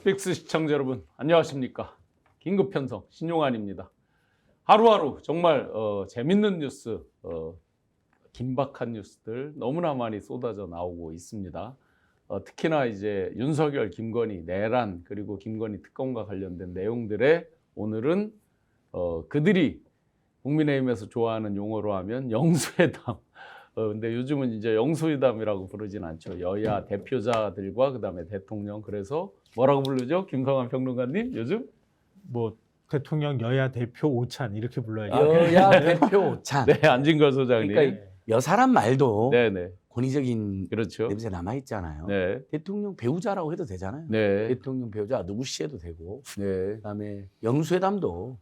픽스 시청자 여러분 안녕하십니까. 긴급편성 신용환입니다. 하루하루 정말 재밌는 뉴스, 긴박한 뉴스들 너무나 많이 쏟아져 나오고 있습니다. 특히나 이제 윤석열, 김건희, 내란 그리고 김건희 특검과 관련된 내용들에 오늘은 그들이 국민의힘에서 좋아하는 용어로 하면 영수회담. 근데 요즘은 이제 영수회담이라고 부르진 않죠. 여야 대표자들과 그다음에 대통령. 그래서 뭐라고 부르죠? 김성환 평론가님 요즘? 뭐 대통령 여야 대표 오찬 이렇게 불러야죠. 여야 대표 오찬. 네, 안진걸 소장님. 그러니까 여사람 말도 네네. 권위적인 그렇죠. 냄새 남아 있잖아요. 네. 대통령 배우자라고 해도 되잖아요. 네. 대통령 배우자 누구 씨 해도 되고. 네. 그다음에 영수회담도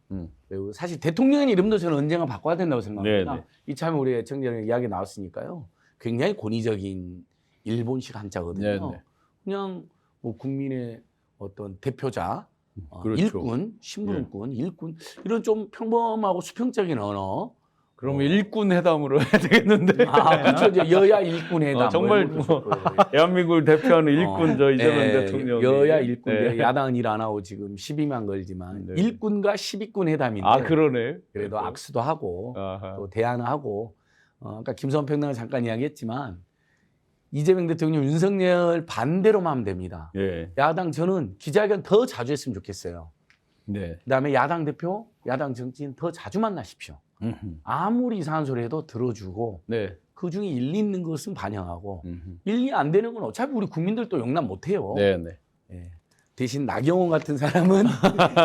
배우. 사실 대통령의 이름도 저는 언젠가 바꿔야 된다고 생각합니다. 네, 네. 이참에 우리 애청자들 이야기 나왔으니까요. 굉장히 권위적인 일본식 한자거든요. 네, 네. 그냥 뭐 국민의 어떤 대표자, 그렇죠. 일꾼, 신분군, 일꾼 이런 좀 평범하고 수평적인 언어. 그러면 일꾼 회담으로 해야 되겠는데. 그렇죠. 이제 여야 일꾼 회담. 정말 대한민국을 대표하는 일꾼 저 이재명 네, 대통령. 여야 일꾼. 네. 야당은 일 안 하고 지금 시비만 걸지만 네. 일꾼과 10위꾼 회담인데. 아 그러네. 그래도 악수도 하고 아하. 또 대화는 하고. 아까 김성환 평론가 잠깐 이야기했지만 이재명 대통령 윤석열 반대로만 하면 됩니다. 예. 야당 저는 기자회견 더 자주 했으면 좋겠어요. 네. 그다음에 야당 대표, 야당 정치인 더 자주 만나십시오. 아무리 이상한 소리 해도 들어주고 네. 그중에 일리 있는 것은 반영하고 일리 안 되는 건 어차피 우리 국민들도 용납 못해요. 네, 네. 예. 대신 나경원 같은 사람은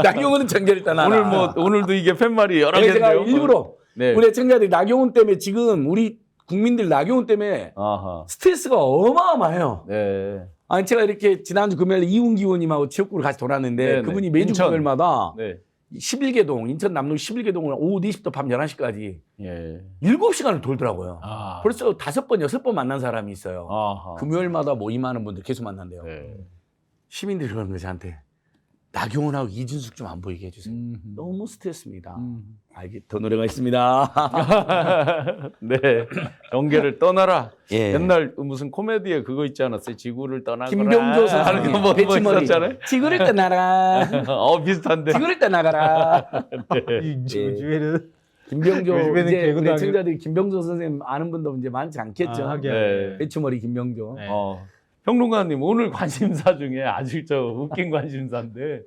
나경원은 정결을 떠나라. 오늘도 이게 팻말이 여러 개인데요. 제가 일부러 네. 우리 애청자들이 나경원 때문에 지금 우리 국민들 나경원 때문에 아하. 스트레스가 어마어마해요. 네. 아니 제가 이렇게 지난주 금요일 이훈기 의원님하고 지역구를 같이 돌았는데 네네. 그분이 매주 인천. 금요일마다 네. 11개동 인천 남동 11개동을 오후 4시부터 밤 11시까지 예. 7시간을 돌더라고요. 아. 벌써 5번, 6번 만난 사람이 있어요. 아하. 금요일마다 모임하는 분들 계속 만난대요. 네. 시민들이 그러는 거예요, 저한테. 나경원하고 이준석 좀 안 보이게 해주세요. 너무 스트레스입니다. 더 노래가 있습니다. 네. 경계를 떠나라. 예. 옛날 무슨 코미디에 그거 있지 않았어요? 지구를 떠나거라. 김병조 하는 선생님. 거 배치머리. 있었잖아요. 지구를 떠나라. 비슷한데. 지구를 떠나가라. 요즘에는 김병조 요즘에는 이제 개그도 우리 하기- 애청자들이 김병조 선생님 아는 분도 이제 많지 않겠죠. 하긴. 네. 배치머리 김병조. 네. 평론가님 오늘 관심사 중에 아주 저 웃긴 관심사인데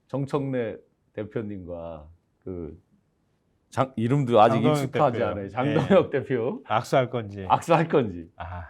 정청래 대표님과 그 이름도 아직 장동혁 익숙하지 대표요. 않아요. 장동혁 대표 악수할 건지. 악수할 건지 아,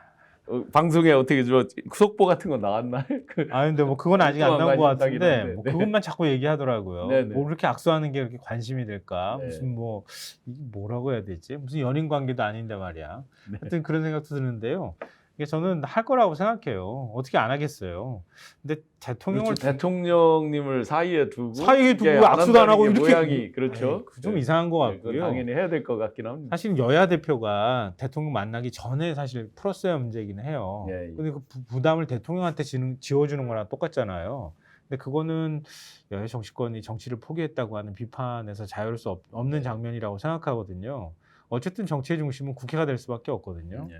방송에 어떻게 저 속보 같은 거 나왔나요? 근데 뭐 그건 아직 안 나온 것 관심사긴 같은데 한데. 뭐 네. 그것만 자꾸 얘기하더라고요. 네네. 뭐 그렇게 악수하는 게 그렇게 관심이 될까? 네. 무슨 뭐 이게 뭐라고 해야 되지? 무슨 연인 관계도 아닌데 말이야. 네. 하여튼 그런 생각도 드는데요. 이게 저는 할 거라고 생각해요. 어떻게 안 하겠어요. 근데 대통령을 그렇죠. 대통령님을 사이에 두고 사이에 두고 이게 안 악수도 안 한다는 하고 게 이렇게 모양이 그렇죠. 좀 이상한 것 네, 그건 같고요. 당연히 해야 될 것 같긴 합니다. 사실 여야 대표가 대통령 만나기 전에 사실 풀었어야 문제이긴 해요. 예, 예. 근데 그 부담을 대통령한테 지워주는 거랑 똑같잖아요. 근데 그거는 여야 정치권이 정치를 포기했다고 하는 비판에서 자유로울 수 없는 장면이라고 생각하거든요. 어쨌든 정치의 중심은 국회가 될 수밖에 없거든요. 예.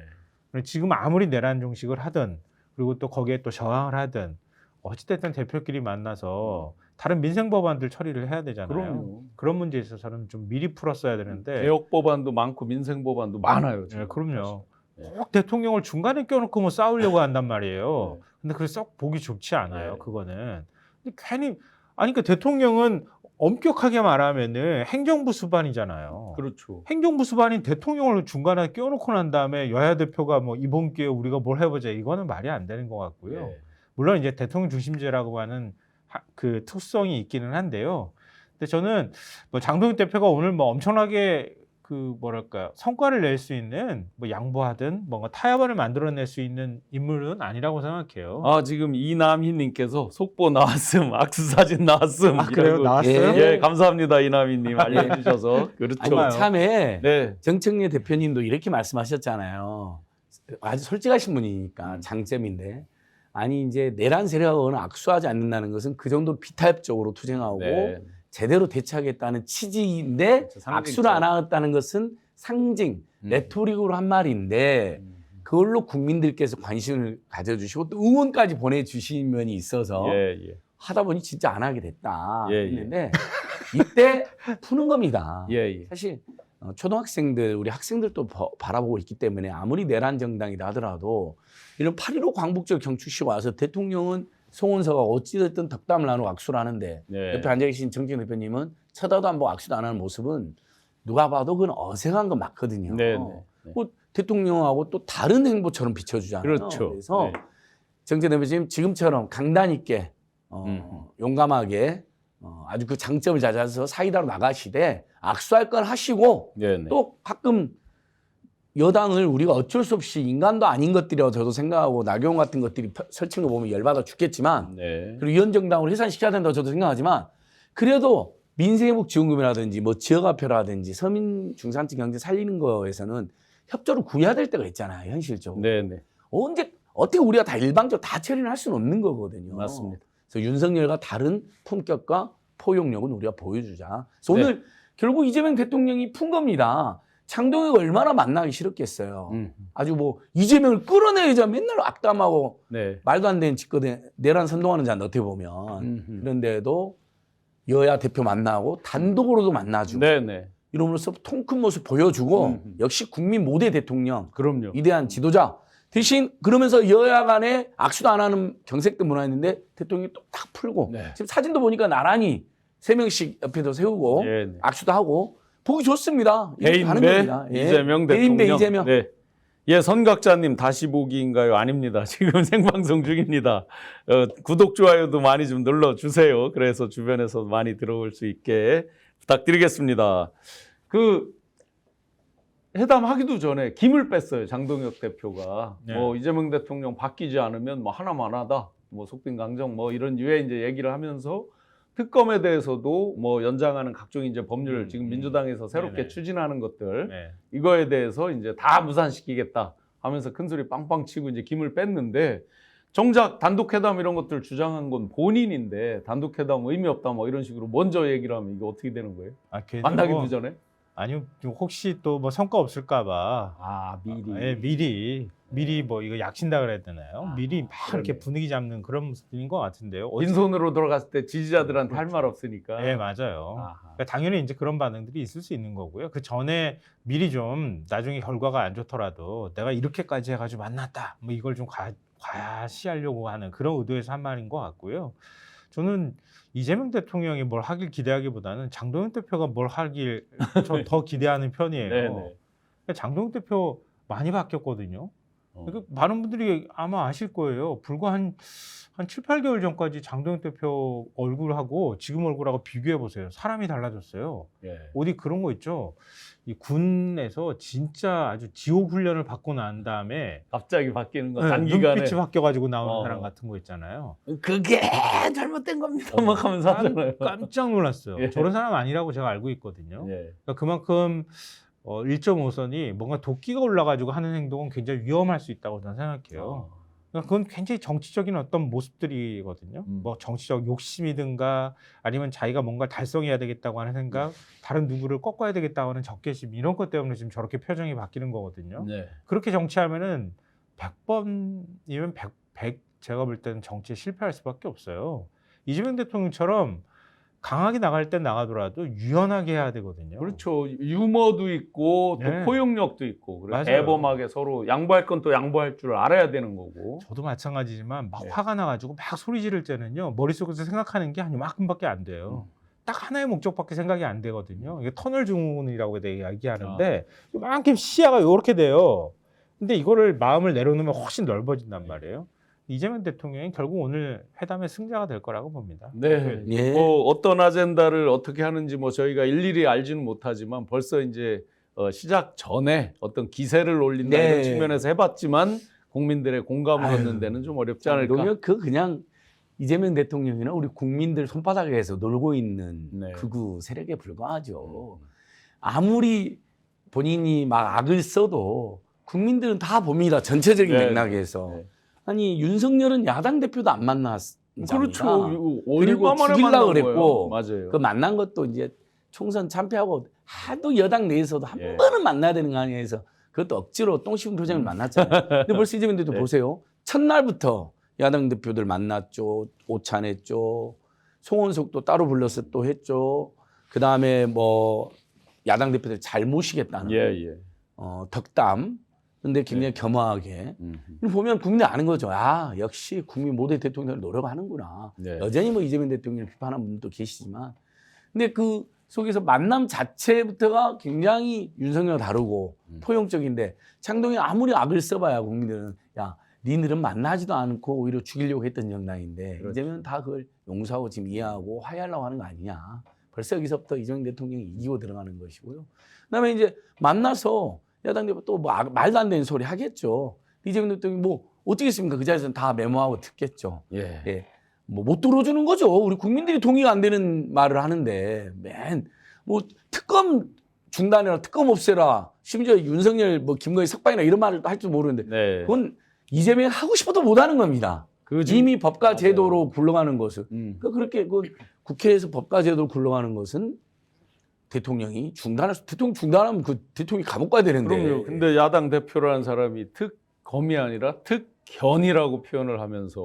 지금 아무리 내란 종식을 하든 그리고 또 거기에 또 저항을 하든 어찌됐든 대표끼리 만나서 다른 민생 법안들 처리를 해야 되잖아요. 그럼요. 그런 문제에 있어서는 좀 미리 풀었어야 되는데. 개혁 법안도 많고 민생 법안도 많아요. 지금. 네, 그럼요. 네. 꼭 대통령을 중간에 껴놓고 뭐 싸우려고 한단 말이에요. 네. 근데 그게 썩 보기 좋지 않아요. 네. 그거는. 근데 괜히 그러니까 대통령은 엄격하게 말하면은 행정부 수반이잖아요. 그렇죠. 행정부 수반인 대통령을 중간에 껴놓고 난 다음에 여야 대표가 뭐 이번 기회에 우리가 뭘 해보자 이거는 말이 안 되는 것 같고요. 네. 물론 이제 대통령 중심제라고 하는 그 특성이 있기는 한데요. 근데 저는 뭐 장동혁 대표가 오늘 뭐 엄청나게 그 뭐랄까요 성과를 낼 수 있는 뭐 양보하든 뭔가 타협안을 만들어낼 수 있는 인물은 아니라고 생각해요. 지금 이남희님께서 속보 나왔음, 악수 사진 나왔음. 그래요? 이라고. 나왔어요? 예, 감사합니다 이남희님 알려주셔서. 그렇죠. 아니 참에 네, 정청래 대표님도 이렇게 말씀하셨잖아요. 아주 솔직하신 분이니까 장점인데. 아니 이제 내란 세력하고는 악수하지 않는다는 것은 그 정도 비타협적으로 투쟁하고 네. 제대로 대처하겠다는 취지인데 그렇죠, 상징적. 악수를 안 하겠다는 것은 상징, 레토릭으로 한 말인데 그걸로 국민들께서 관심을 가져주시고 또 응원까지 보내주신 면이 있어서 예, 예. 하다 보니 진짜 안 하게 됐다 예, 예. 했는데 이때 푸는 겁니다. 예, 예. 사실 초등학생들, 우리 학생들도 바라보고 있기 때문에 아무리 내란 정당이다 하더라도 이런 8.15 광복절 경축식 와서 대통령은 송원서가 어찌됐든 덕담을 나누고 악수를 하는데 네. 옆에 앉아 계신 정진 대표님은 쳐다도 안 보고 악수도 안 하는 모습은 누가 봐도 그건 어색한 건 맞거든요. 네, 네. 뭐 대통령하고 또 다른 행보처럼 비춰주잖아요. 그렇죠. 그래서 네. 정진 대표님 지금처럼 강단 있게 용감하게 아주 그 장점을 찾아서 사이다로 나가시되 악수할 건 하시고 네, 네. 또 가끔 여당을 우리가 어쩔 수 없이 인간도 아닌 것들이라고 저도 생각하고 나경원 같은 것들이 설치는 거 보면 열받아 죽겠지만 네. 그리고 위원정당으로 해산시켜야 된다고 저도 생각하지만 그래도 민생회복 지원금이라든지 뭐 지역화표라든지 서민 중산층 경제 살리는 거에서는 협조를 구해야 될 때가 있잖아요. 현실적으로. 네, 네. 언제 어떻게 우리가 다 일방적으로 다 처리를 할 수는 없는 거거든요. 맞습니다. 그래서 윤석열과 다른 품격과 포용력은 우리가 보여주자. 그래서 오늘 결국 이재명 대통령이 푼 겁니다. 장동혁이 얼마나 만나기 싫었겠어요. 아주 뭐 이재명을 끌어내자 맨날 악담하고 네. 말도 안 되는 짓거든 내란 선동하는 자는 어떻게 보면 그런데도 여야 대표 만나고 단독으로도 만나주고 네, 네. 이러면서 통 큰 모습 보여주고 역시 국민 모대 대통령 그럼요. 위대한 지도자 대신 그러면서 여야 간에 악수도 안 하는 경색도 문화였는데 대통령이 또 딱 풀고 네. 지금 사진도 보니까 나란히 3명씩 옆에도 세우고 예, 네. 악수도 하고 보기 좋습니다. 이렇게 하는 대인배 겁니다. 예. 이재명 대인배 대통령. 이재명. 네. 예, 선각자님 다시 보기인가요? 아닙니다. 지금 생방송 중입니다. 구독, 좋아요도 많이 좀 눌러주세요. 그래서 주변에서 많이 들어올 수 있게 부탁드리겠습니다. 그 회담하기도 전에 김을 뺐어요. 장동혁 대표가. 네. 뭐 이재명 대통령 바뀌지 않으면 뭐 하나만 하다. 뭐 속빈 강정 뭐 이런 유의 이제 얘기를 하면서 특검에 대해서도 뭐 연장하는 각종 이제 법률 지금 민주당에서 새롭게 네네. 추진하는 것들 네. 이거에 대해서 이제 다 무산시키겠다 하면서 큰 소리 빵빵 치고 이제 김을 뺐는데 정작 단독회담 이런 것들 주장한 건 본인인데 단독회담 의미 없다 뭐 이런 식으로 먼저 얘기를 하면 이게 어떻게 되는 거예요? 걔도 만나기도 뭐, 전에? 아니요, 혹시 또 뭐 성과 없을까봐 아 미리. 예, 미리 뭐 이거 약친다 그래야 되나요? 미리 막 이렇게 그러네. 분위기 잡는 그런 모습들인 것 같은데요. 빈손으로 돌아갔을 때 지지자들한테 할 그렇죠. 말 없으니까. 네, 맞아요. 아하. 그러니까 당연히 이제 그런 반응들이 있을 수 있는 거고요. 그 전에 미리 좀 나중에 결과가 안 좋더라도 내가 이렇게까지 해가지고 만났다. 뭐 이걸 좀 과시하려고 하는 그런 의도에서 한 말인 것 같고요. 저는 이재명 대통령이 뭘 하길 기대하기보다는 장동혁 대표가 뭘 하길 저 더 기대하는 편이에요. 네네. 그러니까 장동혁 대표 많이 바뀌었거든요. 그러니까 많은 분들이 아마 아실 거예요. 불과 한 7, 8개월 전까지 장동혁 대표 얼굴하고 지금 얼굴하고 비교해 보세요. 사람이 달라졌어요. 예. 어디 그런 거 있죠. 이 군에서 진짜 아주 지옥 훈련을 받고 난 다음에 갑자기 바뀌는 거 단기간에 눈빛이 바뀌어가지고 나오는 어. 사람 같은 거 있잖아요. 그게 잘못된 겁니다. 막 하면서 하잖아요. 깜짝 놀랐어요. 예. 저런 사람 아니라고 제가 알고 있거든요. 예. 그러니까 그만큼 1.5선이 뭔가 도끼가 올라가지고 하는 행동은 굉장히 위험할 수 있다고 저는 생각해요. 그러니까 그건 굉장히 정치적인 어떤 모습들이거든요. 뭐 정치적 욕심이든가 아니면 자기가 뭔가 달성해야 되겠다고 하는 생각, 다른 누구를 꺾어야 되겠다고 하는 적개심 이런 것 때문에 지금 저렇게 표정이 바뀌는 거거든요. 네. 그렇게 정치하면은 100번이면 100 제가 볼 때는 정치에 실패할 수밖에 없어요. 이재명 대통령처럼 강하게 나갈 땐 나가더라도 유연하게 해야 되거든요. 그렇죠. 유머도 있고 또 네. 포용력도 있고 그래서 맞아요. 대범하게 서로 양보할 건 또 양보할 줄 알아야 되는 거고. 저도 마찬가지지만 막 네. 화가 나가지고 막 소리 지를 때는요 머릿속에서 생각하는 게 한 이만큼밖에 안 돼요. 딱 하나의 목적밖에 생각이 안 되거든요. 이게 터널 증후군이라고 내가 얘기하는데 이만큼 시야가 이렇게 돼요. 근데 이거를 마음을 내려놓으면 훨씬 넓어진단 말이에요. 이재명 대통령이 결국 오늘 회담의 승자가 될 거라고 봅니다. 네. 예. 뭐 어떤 아젠다를 어떻게 하는지 뭐 저희가 일일이 알지는 못하지만 벌써 이제 시작 전에 어떤 기세를 올린다 네. 이런 측면에서 해봤지만 국민들의 공감을 얻는 데는 좀 어렵지 않을까. 그러면 그냥 이재명 대통령이나 우리 국민들 손바닥에서 놀고 있는 네. 극우 세력에 불과하죠. 아무리 본인이 막 악을 써도 국민들은 다 봅니다. 전체적인 네. 맥락에서. 네. 아니 윤석열은 야당 대표도 안 만났습니다. 그렇죠. 그리고 얼마만에 죽이려고 만난 그랬고 거예요. 맞아요. 그 만난 것도 이제 총선 참패하고 하도 여당 내에서도 한 예. 번은 만나야 되는 거 아니에서 그것도 억지로 똥 씹은 표정을 만났잖아요. 근데 벌써 이재명 대통령 보세요. 첫날부터 야당 대표들 만났죠. 오찬했죠. 송원석도 따로 불러서 또 했죠. 그다음에 뭐 야당 대표들 잘 모시겠다는 예. 덕담. 근데 굉장히 겸허하게. 보면 국민이 아는 거죠. 아, 역시 국민 모두의 대통령을 노력하는구나. 네. 여전히 뭐 이재명 대통령을 비판하는 분도 계시지만. 근데 그 속에서 만남 자체부터가 굉장히 윤석열 다르고 포용적인데 장동혁이 아무리 악을 써봐야 국민들은 야, 니들은 만나지도 않고 오히려 죽이려고 했던 정당인데 그렇죠. 이제는 다 그걸 용서하고 지금 이해하고 화해하려고 하는 거 아니냐. 벌써 여기서부터 이재명 대통령이 이기고 들어가는 것이고요. 그다음에 이제 만나서 야당 대표 또 뭐 말도 안 되는 소리 하겠죠. 이재명 대통령이 뭐 어떻게 했습니까? 그 자리에서는 다 메모하고 듣겠죠. 예. 뭐 못 들어주는 거죠. 우리 국민들이 동의가 안 되는 말을 하는데 맨 뭐 특검 중단해라, 특검 없애라, 심지어 윤석열 뭐 김건희 석방이나 이런 말을 할 줄 모르는데 네. 그건 이재명이 하고 싶어도 못 하는 겁니다. 이미 법과 맞아요. 제도로 굴러가는 것은 그러니까 그렇게 그 국회에서 법과 제도로 굴러가는 것은 대통령이 대통령 중단하면 그 대통령이 감옥 가야 되는데. 그럼요. 근데 야당 대표라는 사람이 특검이 아니라 특견이라고 표현을 하면서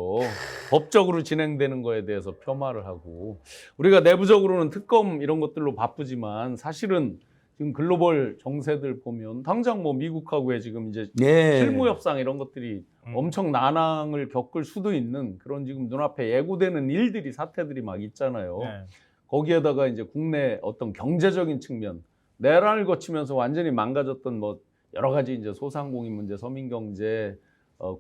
법적으로 진행되는 거에 대해서 폄하를 하고 우리가 내부적으로는 특검 이런 것들로 바쁘지만 사실은 지금 글로벌 정세들 보면 당장 뭐 미국하고의 지금 이제 네. 실무 협상 이런 것들이 엄청 난항을 겪을 수도 있는 그런 지금 눈앞에 예고되는 일들이 사태들이 막 있잖아요. 네. 거기에다가 이제 국내 어떤 경제적인 측면 내란을 거치면서 완전히 망가졌던 뭐 여러 가지 이제 소상공인 문제, 서민 경제,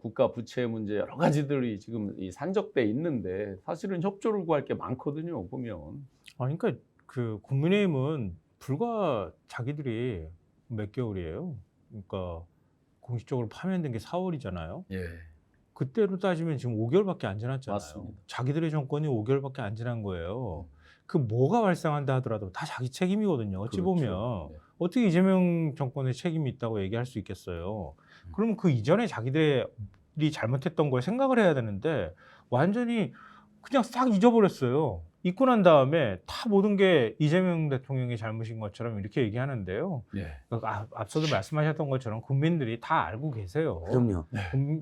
국가 부채 문제 여러 가지들이 지금 이 산적돼 있는데 사실은 협조를 구할 게 많거든요. 보면. 그러니까 그 국민의힘은 불과 자기들이 몇 개월이에요. 그러니까 공식적으로 파면된 게 4월이잖아요. 예. 그때로 따지면 지금 5개월밖에 안 지났잖아요. 맞습니다. 자기들의 정권이 5개월밖에 안 지난 거예요. 그 뭐가 발생한다 하더라도 다 자기 책임이거든요. 어찌 그렇죠. 보면 네. 어떻게 이재명 정권의 책임이 있다고 얘기할 수 있겠어요. 그러면 그 이전에 자기들이 잘못했던 걸 생각을 해야 되는데 완전히 그냥 싹 잊어버렸어요. 잊고 난 다음에 다 모든 게 이재명 대통령의 잘못인 것처럼 이렇게 얘기하는데요. 예. 앞서도 말씀하셨던 것처럼 국민들이 다 알고 계세요. 그럼요.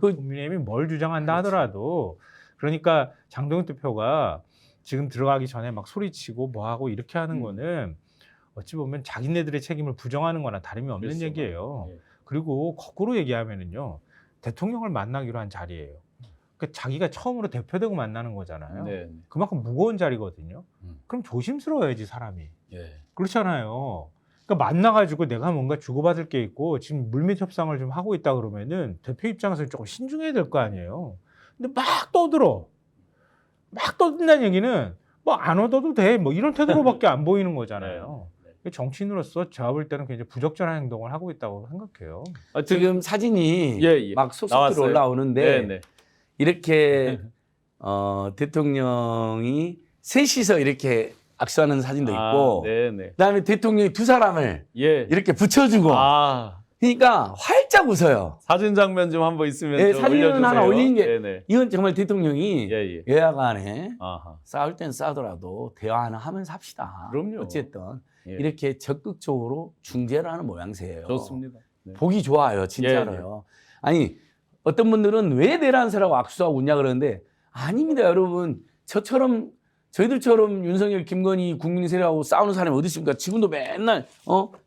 국민의힘이 뭘 주장한다 하더라도 그러니까 장동혁 대표가 지금 들어가기 전에 막 소리치고 뭐하고 이렇게 하는 거는 어찌 보면 자기네들의 책임을 부정하는 거나 다름이 없는 그렇죠. 얘기예요. 예. 그리고 거꾸로 얘기하면은요. 대통령을 만나기로 한 자리예요. 그러니까 자기가 처음으로 대표되고 만나는 거잖아요. 네. 그만큼 무거운 자리거든요. 그럼 조심스러워야지 사람이. 예. 그렇잖아요. 그러니까 만나가지고 내가 뭔가 주고받을 게 있고 지금 물밑 협상을 좀 하고 있다 그러면은 대표 입장에서 조금 신중해야 될 거 아니에요. 근데 막 떠들어. 막 떠든다는 얘기는 뭐 안 얻어도 돼. 뭐 이런 태도로밖에 안 보이는 거잖아요. 정치인으로서 제가 볼 때는 굉장히 부적절한 행동을 하고 있다고 생각해요. 지금 사진이 예. 막 속속 나왔어요. 올라오는데 네. 이렇게 대통령이 셋이서 이렇게 악수하는 사진도 있고 네네. 그다음에 대통령이 두 사람을 예. 이렇게 붙여주고 그러니까 활짝 웃어요. 사진 장면 좀 한번 있으면 네, 좀 사진은 올려주세요. 하나 올리는 게 네네. 이건 정말 대통령이 예. 여야간에 아하. 싸울 땐 싸우더라도 대화 하나 하면서 합시다. 그럼요. 어쨌든 예. 이렇게 적극적으로 중재를 하는 모양새예요. 좋습니다. 네. 보기 좋아요, 진짜로요. 아니 어떤 분들은 왜 내란세라고 악수하고 웃냐 그러는데 아닙니다, 여러분. 저희들처럼 윤석열, 김건희, 국민의 세력하고 싸우는 사람이 어디 있습니까? 지금도 맨날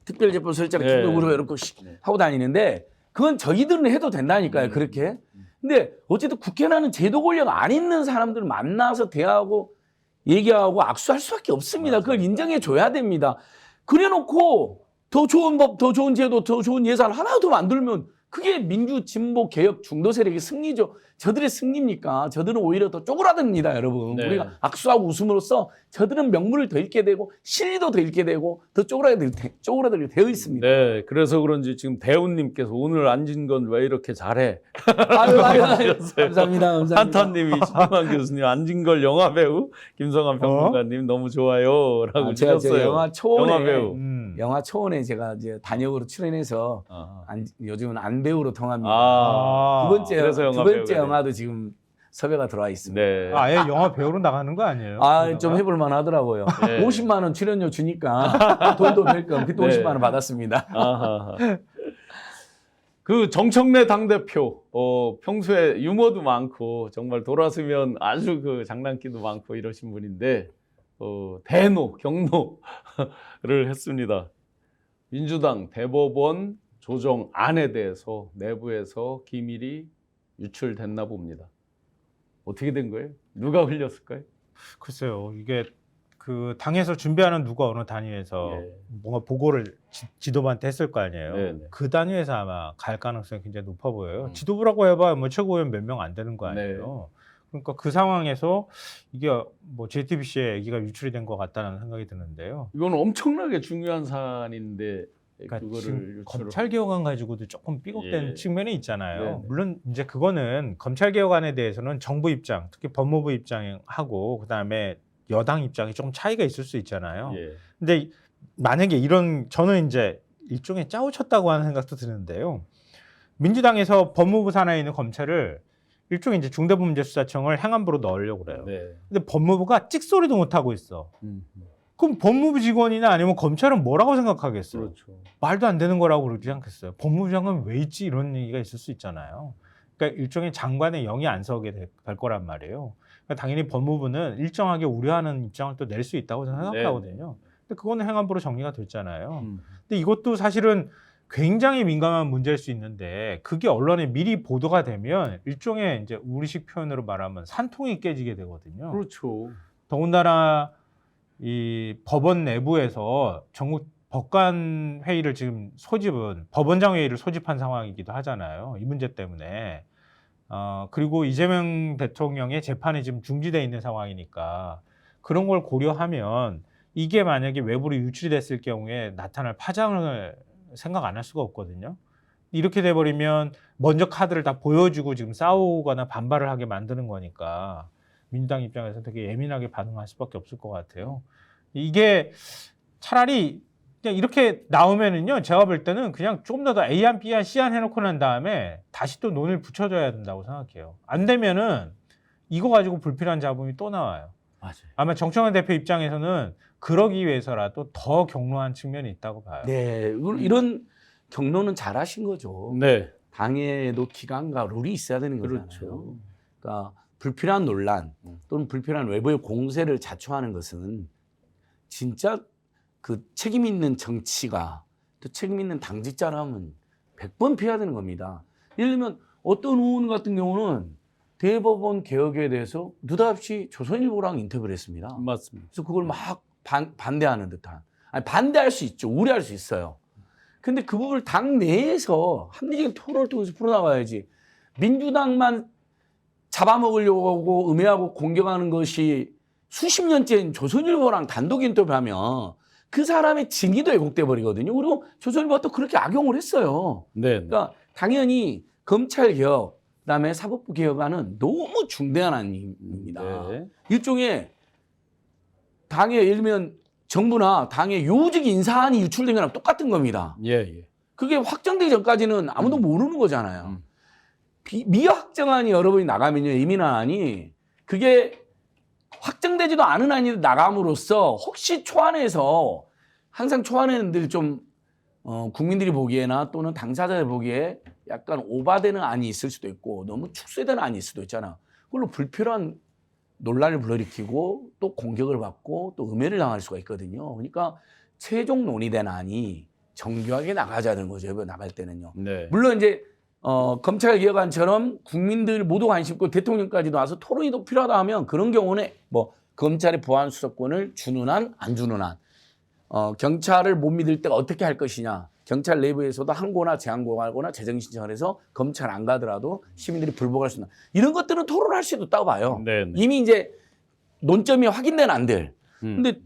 특별재판 설치라 네. 김도구로 이렇게 하고 다니는데 그건 저희들은 해도 된다니까요, 그렇게. 근데 어쨌든 국회라는 제도 권력 안 있는 사람들 만나서 대화하고 얘기하고 악수할 수밖에 없습니다. 그걸 인정해 줘야 됩니다. 그래놓고 더 좋은 법, 더 좋은 제도, 더 좋은 예산 하나 더 만들면 그게 민주, 진보, 개혁, 중도 세력의 승리죠. 저들의 승리입니까? 저들은 오히려 더 쪼그라듭니다, 여러분. 네. 우리가 악수하고 웃음으로써 저들은 명분을 더 잃게 되고 실리도 더 잃게 되고 더 쪼그라들게 되어 있습니다. 네, 그래서 그런지 지금 대훈님께서 오늘 앉은 건 왜 이렇게 잘해? 아유, 감사합니다. 한탄님이 신동환 교수님 앉은 걸 영화 배우 김성환 평론가님 너무 좋아요라고 제가 주셨어요. 영화 초원에 영화 배우. 영화 초원에 제가 이제 단역으로 출연해서 아하. 요즘은 안 배우로 통합니다. 그래서 영화 두 번째 배우가 영화도 지금 섭외가 들어와 있습니다. 네. 아예 영화 배우로 나가는 거 아니에요? 좀 해볼만 하더라고요. 네. 50만 원 출연료 주니까 돈도 낼겸 그때 네. 50만 원 받았습니다. 아하. 그 정청래 당대표 평소에 유머도 많고 정말 돌아서면 아주 그 장난기도 많고 이러신 분인데 경로를 했습니다. 민주당 대법원 조정안에 대해서 내부에서 기밀이 유출됐나 봅니다. 어떻게 된 거예요? 누가 흘렸을까요? 글쎄요, 이게 그 당에서 준비하는 누가 어느 단위에서 예. 뭔가 보고를 지도부한테 했을 거 아니에요. 네네. 그 단위에서 아마 갈 가능성이 굉장히 높아 보여요. 음. 지도부라고 해봐 뭐 최고위원 몇 명 안 되는 거 아니에요. 그러니까 그 상황에서 이게 뭐 JTBC에 얘기가 유출이 된 것 같다는 생각이 드는데요. 이건 엄청나게 중요한 사안인데 그러니까 그거를 지금 유출을 검찰 개혁안 가지고도 조금 삐걱된 예. 측면이 있잖아요. 네네. 물론 이제 그거는 검찰 개혁안에 대해서는 정부 입장, 특히 법무부 입장하고 그다음에 여당 입장이 조금 차이가 있을 수 있잖아요. 예. 근데 만약에 저는 이제 일종의 짜우쳤다고 하는 생각도 드는데요. 민주당에서 법무부 산하에 있는 검찰을 일종의 이제 중대범죄수사청을 행안부로 넣으려고 그래요. 네. 근데 법무부가 찍소리도 못 하고 있어. 그럼 법무부 직원이나 아니면 검찰은 뭐라고 생각하겠어요? 그렇죠. 말도 안 되는 거라고 그러지 않겠어요. 법무부 장관 왜 있지? 이런 얘기가 있을 수 있잖아요. 그러니까 일종의 장관의 영이 안 서게 될 거란 말이에요. 그러니까 당연히 법무부는 일정하게 우려하는 입장을 또 낼 수 있다고 저는 생각하거든요. 근데 그거는 행안부로 정리가 됐잖아요. 근데 이것도 사실은 굉장히 민감한 문제일 수 있는데 그게 언론에 미리 보도가 되면 일종의 이제 우리식 표현으로 말하면 산통이 깨지게 되거든요. 그렇죠. 더군다나 이 법원 내부에서 전국 법관 회의를 지금 법원장 회의를 소집한 상황이기도 하잖아요. 이 문제 때문에. 그리고 이재명 대통령의 재판이 지금 중지돼 있는 상황이니까 그런 걸 고려하면 이게 만약에 외부로 유출이 됐을 경우에 나타날 파장을 생각 안 할 수가 없거든요. 이렇게 돼버리면 먼저 카드를 다 보여주고 지금 싸우거나 반발을 하게 만드는 거니까 민주당 입장에서 되게 예민하게 반응할 수밖에 없을 것 같아요. 이게 차라리 그냥 이렇게 나오면은요, 제가 볼 때는 그냥 조금 더 A안, B안, C안 해놓고 난 다음에 다시 또 논의를 붙여줘야 된다고 생각해요. 안 되면은 이거 가지고 불필요한 잡음이 또 나와요. 맞아요. 아마 정청원 대표 입장에서는 그러기 위해서라도 더 격노한 측면이 있다고 봐요. 네, 이런 경로는 잘하신 거죠. 네. 당에도 기간과 룰이 있어야 되는 거잖아요. 그렇죠. 그러니까 불필요한 논란 또는 불필요한 외부의 공세를 자초하는 것은 진짜 그 책임 있는 정치가 또 책임 있는 당직자라면 100번 피해야 되는 겁니다. 예를 들면 어떤 의원 같은 경우는 대법원 개혁에 대해서 느닷없이 조선일보랑 인터뷰를 했습니다. 맞습니다. 그래서 그걸 막 반대하는 듯한. 아니, 반대할 수 있죠. 우려할 수 있어요. 근데 그 부분을 당 내에서 합리적인 토론을 통해서 풀어나가야지. 민주당만 잡아먹으려고 하고 음해하고 공격하는 것이 수십 년째인 조선일보랑 단독 인터뷰하면 그 사람의 진위도 왜곡돼 버리거든요. 그리고 조선일보가 또 그렇게 악용을 했어요. 네. 그러니까 당연히 검찰 개혁, 그다음에 사법부 개혁안은 너무 중대한 안입니다. 네. 일종의 당의 예를 들면 정부나 당의 요직 인사안이 유출된 거랑 똑같은 겁니다. 예, 예. 그게 확정되기 전까지는 아무도 모르는 거잖아요. 미확정안이 여러 번이 나가면요, 예민한 안이 그게 확정되지도 않은 안이 나감으로써 혹시 초안에서 항상 초안에는 늘 좀 국민들이 보기에나 또는 당사자들 보기에 약간 오바되는 안이 있을 수도 있고 너무 축소되는 안이 있을 수도 있잖아. 그걸로 불필요한 논란을 불러일으키고 또 공격을 받고 또 음해를 당할 수가 있거든요. 그러니까 최종 논의된 안이 정교하게 나가자는 거죠. 나갈 때는요. 네. 물론 이제 검찰 개혁안처럼 국민들 모두 관심 있고 대통령까지 나와서 토론이 더 필요하다 하면 그런 경우는 뭐 검찰의 보안 수사권을 주는 한, 안 주는 한, 경찰을 못 믿을 때가 어떻게 할 것이냐. 경찰 내부에서도 항고나 재항고하거나 재정 신청을 해서 검찰 안 가더라도 시민들이 불복할 수 있는 이런 것들은 토론할 수 있다고 봐요. 네. 네. 이미 이제 논점이 확인된 안들. 음. 근데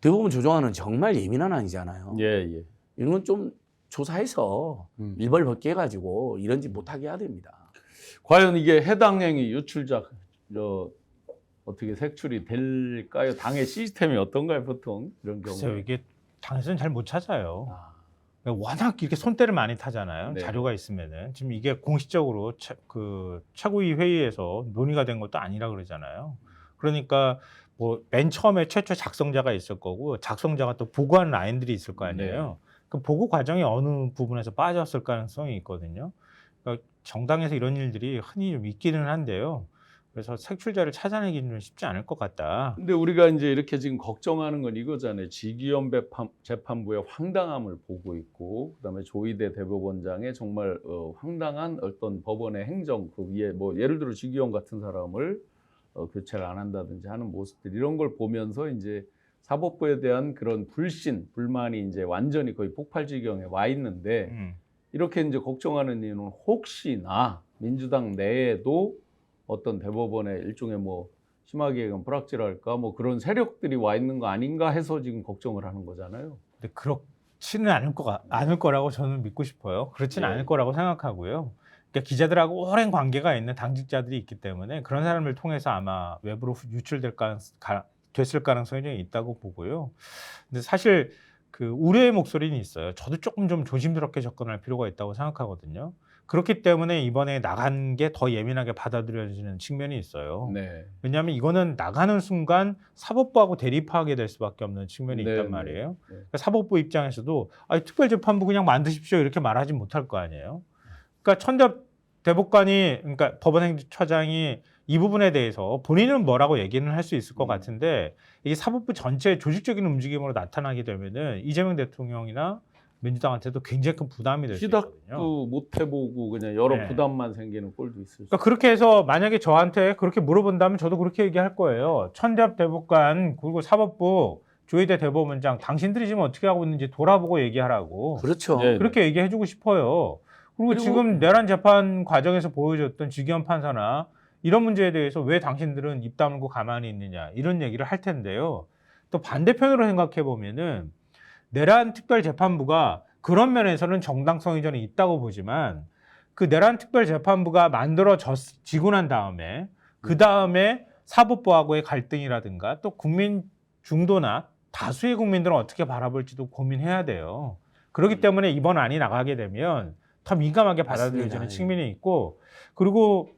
대법원 조정안은 정말 예민한 안이잖아요. 예, 예. 이런 건 좀 조사해서 일벌 벗기 해가지고 이런 짓 못하게 해야 됩니다. 과연 이게 해당 행위 유출자 어떻게 색출이 될까요? 당의 시스템이 어떤가요, 보통 이런 경우? 글쎄요, 이게 당에서는 잘 못 찾아요. 아, 워낙 이렇게 손때를 많이 타잖아요. 네. 자료가 있으면은 지금 이게 공식적으로 최고위 회의에서 논의가 된 것도 아니라 그러잖아요. 그러니까 뭐 맨 처음에 최초 작성자가 있을 거고 작성자가 또 보고한 라인들이 있을 거 아니에요. 그 보고 과정이 어느 부분에서 빠졌을 가능성이 있거든요. 그러니까 정당에서 이런 일들이 흔히 좀 있기는 한데요. 그래서 색출자를 찾아내기는 좀 쉽지 않을 것 같다. 근데 우리가 이제 이렇게 지금 걱정하는 건 이거잖아요. 지기현 재판부의 황당함을 보고 있고, 그다음에 조희대 대법원장의 정말 황당한 어떤 법원의 행정, 그 위에 뭐 예를 들어 지기현 같은 사람을 교체를 안 한다든지 하는 모습들, 이런 걸 보면서 이제 사법부에 대한 그런 불신, 불만이 이제 완전히 거의 폭발 지경에 와 있는데, 이렇게 이제 걱정하는 이유는 혹시나 민주당 내에도 어떤 대법원의 일종의 뭐 심하게 얘기하면 불악질할까 뭐 그런 세력들이 와 있는 거 아닌가 해서 지금 걱정을 하는 거잖아요. 근데 그렇지는 않을 거라고 저는 믿고 싶어요. 그렇지는 예. 않을 거라고 생각하고요. 그러니까 기자들하고 오랜 관계가 있는 당직자들이 있기 때문에 그런 사람을 통해서 아마 외부로 됐을 가능성이 좀 있다고 보고요. 근데 사실 그 우려의 목소리는 있어요. 저도 조금 좀 조심스럽게 접근할 필요가 있다고 생각하거든요. 그렇기 때문에 이번에 나간 게 더 예민하게 받아들여지는 측면이 있어요. 네. 왜냐하면 이거는 나가는 순간 사법부하고 대립하게 될 수밖에 없는 측면이 네, 있단 네, 말이에요. 네. 그러니까 사법부 입장에서도 특별재판부 그냥 만드십시오 이렇게 말하지 못할 거 아니에요. 그러니까 천잡 대법관이, 그러니까 법원행정처장이 이 부분에 대해서 본인은 뭐라고 얘기는 할 수 있을 것 같은데, 이게 사법부 전체의 조직적인 움직임으로 나타나게 되면은 이재명 대통령이나 민주당한테도 굉장히 큰 부담이 될 수 있거든요. 시닥도 못 해보고 그냥 여러 네. 부담만 생기는 꼴도 있을 수 그러니까 그렇게 해서 만약에 저한테 그렇게 물어본다면 저도 그렇게 얘기할 거예요. 천잡 대법관 그리고 사법부 조희대 대법원장, 당신들이 지금 어떻게 하고 있는지 돌아보고 얘기하라고. 그렇죠. 네. 그렇게 얘기해주고 싶어요. 그리고 지금 내란 재판 과정에서 보여줬던 지기현 판사나 이런 문제에 대해서 왜 당신들은 입 다물고 가만히 있느냐 이런 얘기를 할 텐데요. 또 반대편으로 생각해 보면은 내란 특별재판부가 그런 면에서는 정당성이 저는 있다고 보지만, 그 내란 특별재판부가 만들어지고 난 다음에 그 다음에 사법부하고의 갈등이라든가 또 국민 중도나 다수의 국민들은 어떻게 바라볼지도 고민해야 돼요. 그렇기 때문에 이번 안이 나가게 되면 더 민감하게 받아들여지는 맞습니다. 측면이 있고, 그리고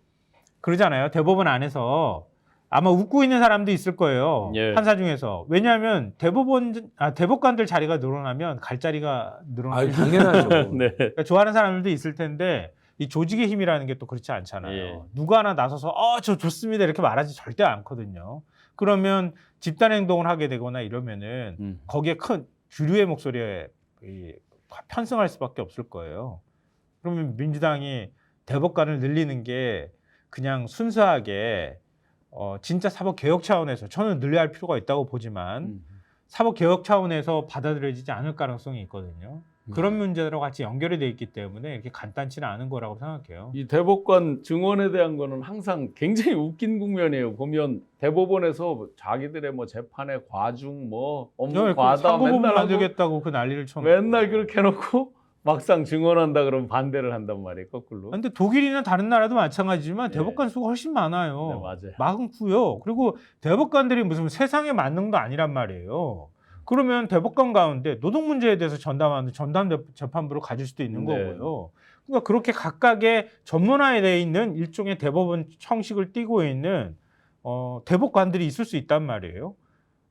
그러잖아요. 대법원 안에서 아마 웃고 있는 사람도 있을 거예요. 예. 판사 중에서. 왜냐하면 대법관들 자리가 늘어나면 갈 자리가 늘어나요. 당연하죠. 네. 그러니까 좋아하는 사람들도 있을 텐데 이 조직의 힘이라는 게 또 그렇지 않잖아요. 예. 누가 하나 나서서 저 좋습니다 이렇게 말하지 절대 않거든요. 그러면 집단 행동을 하게 되거나 이러면은 거기에 큰 주류의 목소리에 편승할 수밖에 없을 거예요. 그러면 민주당이 대법관을 늘리는 게 그냥 순수하게 진짜 사법 개혁 차원에서, 저는 늘려야 할 필요가 있다고 보지만 사법 개혁 차원에서 받아들여지지 않을 가능성이 있거든요. 그런 문제로 같이 연결이 돼 있기 때문에 이렇게 간단치는 않은 거라고 생각해요. 이 대법관 증언에 대한 거는 항상 굉장히 웃긴 국면이에요. 보면 대법원에서 자기들의 뭐 재판의 과중 뭐 업무 과다 상고법원 맨날 하고 만들겠다고 그 난리를 쳐놓고 맨날 그렇게 해놓고 막상 증언한다 그러면 반대를 한단 말이에요. 거꾸로. 근데 독일이나 다른 나라도 마찬가지지만 네. 대법관 수가 훨씬 많아요. 네, 맞아요. 많고요. 그리고 대법관들이 무슨 세상의 만능도 아니란 말이에요. 그러면 대법관 가운데 노동 문제에 대해서 전담하는 전담 재판부를 가질 수도 있는 네. 거고요. 그러니까 그렇게 각각의 전문화에 되어 있는 일종의 대법원 형식을 띠고 있는 대법관들이 있을 수 있단 말이에요.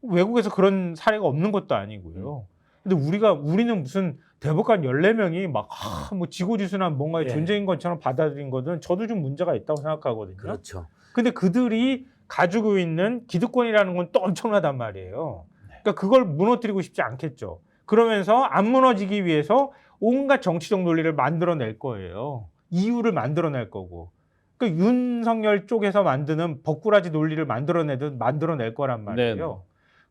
외국에서 그런 사례가 없는 것도 아니고요. 근데 우리는 무슨 대법관 14명이 막 뭐 지고지순한 뭔가의 예. 존재인 것처럼 받아들인 거는 저도 좀 문제가 있다고 생각하거든요. 그렇죠. 근데 그들이 가지고 있는 기득권이라는 건 또 엄청나단 말이에요. 그러니까 그걸 무너뜨리고 싶지 않겠죠. 그러면서 안 무너지기 위해서 온갖 정치적 논리를 만들어낼 거예요. 이유를 만들어낼 거고. 그러니까 윤석열 쪽에서 만드는 벅구라지 논리를 만들어낼 거란 말이에요. 네네.